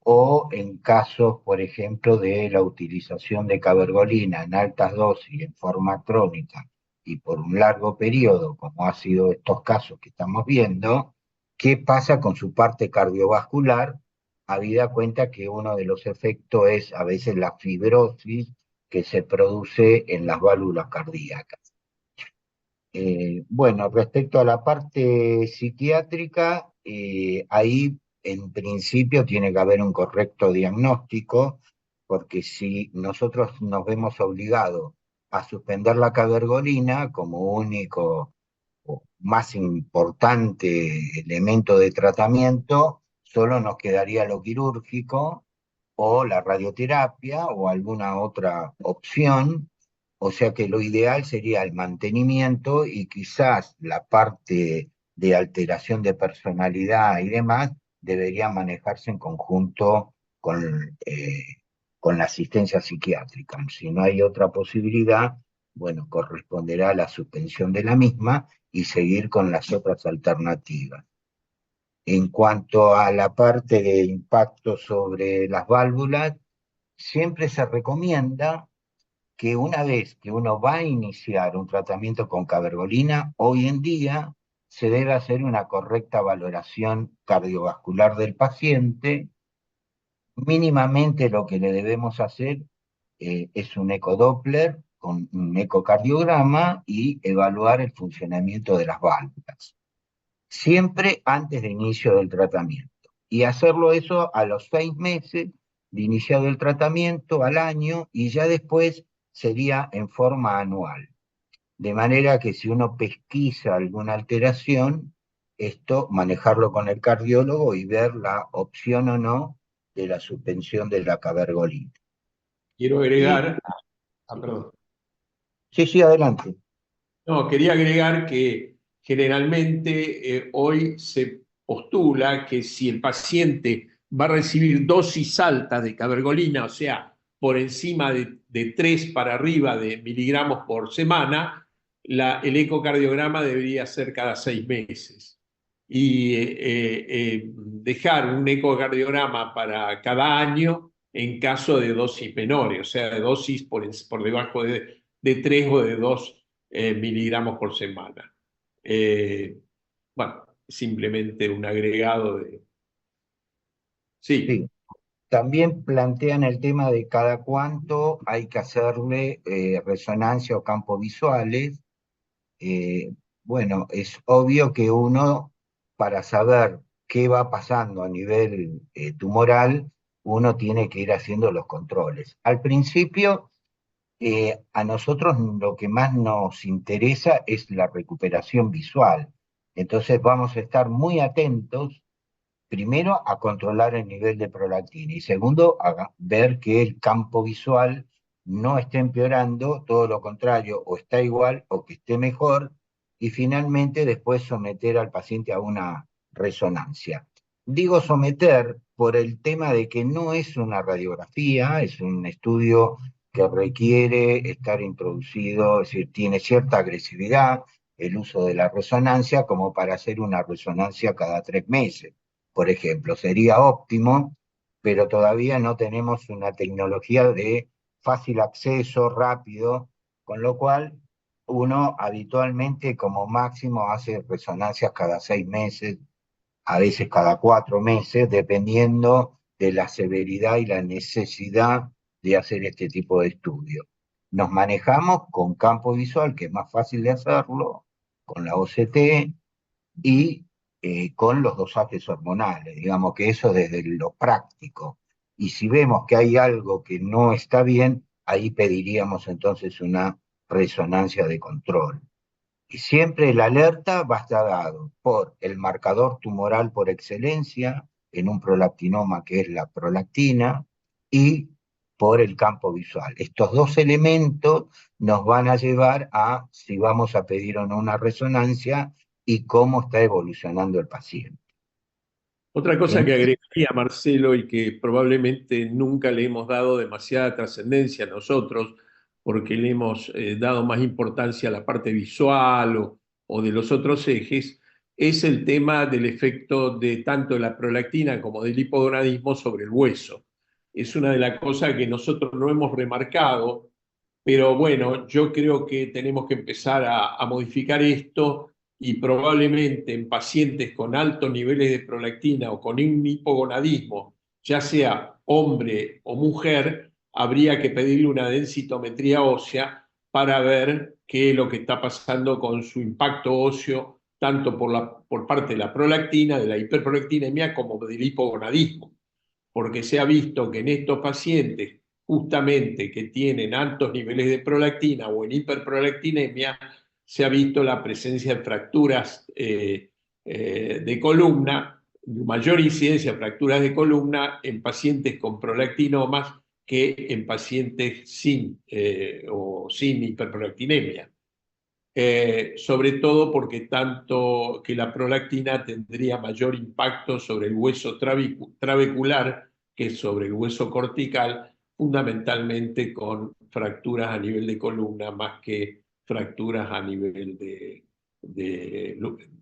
Speaker 4: o en casos, por ejemplo, de la utilización de cabergolina en altas dosis en forma crónica y por un largo periodo, como ha sido estos casos que estamos viendo, ¿qué pasa con su parte cardiovascular? Habida cuenta que uno de los efectos es a veces la fibrosis que se produce en las válvulas cardíacas. Bueno, respecto a la parte psiquiátrica, ahí en principio tiene que haber un correcto diagnóstico, porque si nosotros nos vemos obligados a suspender la cabergolina como único o más importante elemento de tratamiento, solo nos quedaría lo quirúrgico o la radioterapia o alguna otra opción. O sea que lo ideal sería el mantenimiento y quizás la parte de alteración de personalidad y demás debería manejarse en conjunto con la asistencia psiquiátrica. Si no hay otra posibilidad, bueno, corresponderá a la suspensión de la misma y seguir con las otras alternativas. En cuanto a la parte de impacto sobre las válvulas, siempre se recomienda que una vez que uno va a iniciar un tratamiento con cabergolina, hoy en día se debe hacer una correcta valoración cardiovascular del paciente. Mínimamente lo que le debemos hacer es un ecodoppler con un ecocardiograma y evaluar el funcionamiento de las válvulas, siempre antes de inicio del tratamiento. Y hacerlo eso a los 6 meses de iniciado el tratamiento, al año, y ya después sería en forma anual. De manera que si uno pesquisa alguna alteración, esto manejarlo con el cardiólogo y ver la opción o no de la suspensión de la cabergolina.
Speaker 5: Quiero agregar, perdón.
Speaker 4: Sí, adelante.
Speaker 5: No, quería agregar que generalmente hoy se postula que si el paciente va a recibir dosis altas de cabergolina, o sea, por encima de 3 para arriba de miligramos por semana, el ecocardiograma debería ser cada 6 meses. Y dejar un ecocardiograma para cada año en caso de dosis menores, o sea, de dosis por debajo de 3 o de 2 miligramos por semana. Bueno, simplemente un agregado de...
Speaker 4: Sí. También plantean el tema de cada cuánto hay que hacerle resonancia o campos visuales. Bueno, es obvio que uno, para saber qué va pasando a nivel tumoral, uno tiene que ir haciendo los controles. Al principio, a nosotros lo que más nos interesa es la recuperación visual. Entonces vamos a estar muy atentos, primero, a controlar el nivel de prolactina y segundo, a ver que el campo visual no esté empeorando, todo lo contrario, o está igual o que esté mejor, y finalmente después someter al paciente a una resonancia. Digo someter por el tema de que no es una radiografía, es un estudio que requiere estar introducido, es decir, tiene cierta agresividad el uso de la resonancia como para hacer una resonancia cada 3 meses. Por ejemplo, sería óptimo, pero todavía no tenemos una tecnología de fácil acceso, rápido, con lo cual uno habitualmente como máximo hace resonancias cada 6 meses, a veces cada 4 meses, dependiendo de la severidad y la necesidad de hacer este tipo de estudio. Nos manejamos con campo visual, que es más fácil de hacerlo, con la OCT y con los dosajes hormonales, digamos que eso desde lo práctico. Y si vemos que hay algo que no está bien, ahí pediríamos entonces una resonancia de control. Y siempre la alerta va a estar dado por el marcador tumoral por excelencia en un prolactinoma que es la prolactina y por el campo visual. Estos dos elementos nos van a llevar a si vamos a pedir o no una resonancia y cómo está evolucionando el paciente.
Speaker 5: Otra cosa que agregaría, Marcelo, y que probablemente nunca le hemos dado demasiada trascendencia a nosotros, porque le hemos dado más importancia a la parte visual o de los otros ejes, es el tema del efecto de tanto de la prolactina como del hipogonadismo sobre el hueso. Es una de las cosas que nosotros no hemos remarcado, pero bueno, yo creo que tenemos que empezar a modificar esto y probablemente en pacientes con altos niveles de prolactina o con un hipogonadismo, ya sea hombre o mujer, habría que pedirle una densitometría ósea para ver qué es lo que está pasando con su impacto óseo, tanto por parte de la prolactina, de la hiperprolactinemia, como del hipogonadismo, porque se ha visto que en estos pacientes, justamente que tienen altos niveles de prolactina o en hiperprolactinemia, se ha visto la presencia de fracturas de columna, mayor incidencia de fracturas de columna en pacientes con prolactinomas que en pacientes sin hiperprolactinemia. Sobre todo porque tanto que la prolactina tendría mayor impacto sobre el hueso trabecular que sobre el hueso cortical, fundamentalmente con fracturas a nivel de columna más que fracturas a nivel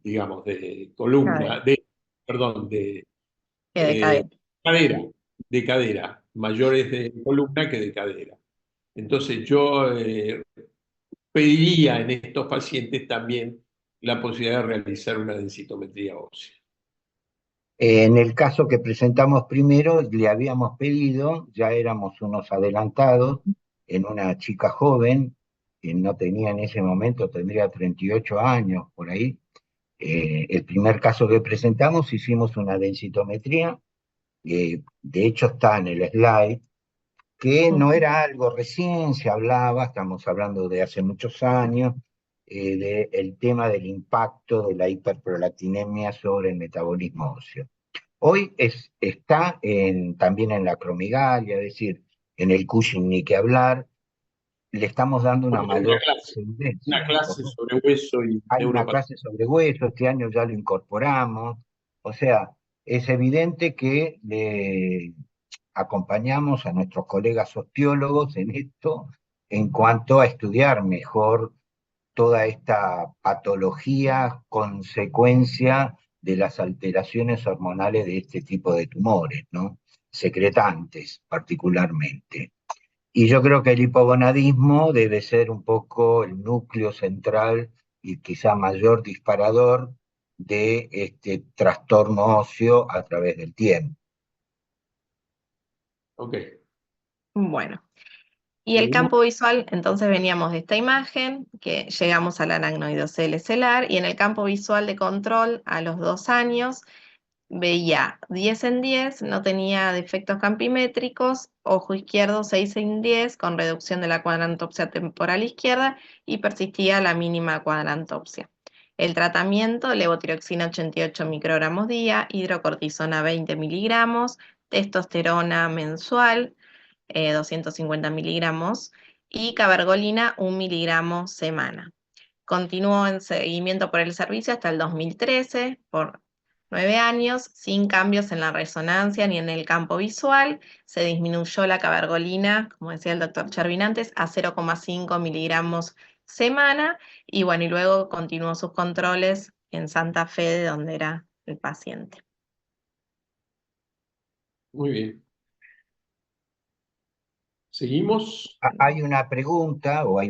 Speaker 5: digamos, de columna, perdón,
Speaker 1: Que de cadera.
Speaker 5: cadera, de cadera, mayores de columna que de cadera. Entonces yo pediría en estos pacientes también la posibilidad de realizar una densitometría ósea.
Speaker 4: En el caso que presentamos primero, le habíamos pedido, ya éramos unos adelantados, en una chica joven, que no tenía en ese momento, tendría 38 años por ahí. El primer caso que presentamos hicimos una densitometría, de hecho está en el slide, que no era algo recién, se hablaba, estamos hablando de hace muchos años, del tema del impacto de la hiperprolactinemia sobre el metabolismo óseo. Hoy está también en la acromegalia, es decir, en el Cushing ni que hablar, le estamos dando una mayor trascendencia.
Speaker 5: Una clase sobre hueso y
Speaker 4: Hay una
Speaker 5: neuropatía.
Speaker 4: clase sobre hueso, este año ya lo incorporamos, o sea, es evidente que le acompañamos a nuestros colegas osteólogos en esto en cuanto a estudiar mejor toda esta patología consecuencia de las alteraciones hormonales de este tipo de tumores, ¿no? Secretantes particularmente. Y yo creo que el hipogonadismo debe ser un poco el núcleo central y quizá mayor disparador de este trastorno óseo a través del tiempo.
Speaker 5: Ok.
Speaker 1: Bueno, y el
Speaker 5: Seguimos.
Speaker 1: campo visual, entonces veníamos de esta imagen, que llegamos al aracnoidocele celar, y en el campo visual de control a los 2 años veía 10 en 10, no tenía defectos campimétricos, ojo izquierdo 6 en 10 con reducción de la cuadrantopsia temporal izquierda y persistía la mínima cuadrantopsia. El tratamiento, levotiroxina 88 microgramos día, hidrocortisona 20 miligramos, testosterona mensual 250 miligramos y cabergolina 1 miligramo semana. Continuó en seguimiento por el servicio hasta el 2013, por 9 años, sin cambios en la resonancia ni en el campo visual. Se disminuyó la cabergolina, como decía el doctor Chervin antes, a 0,5 miligramos semana, y bueno, y luego continuó sus controles en Santa Fe, de donde era el paciente.
Speaker 5: Muy bien. Seguimos.
Speaker 4: Hay una pregunta o hay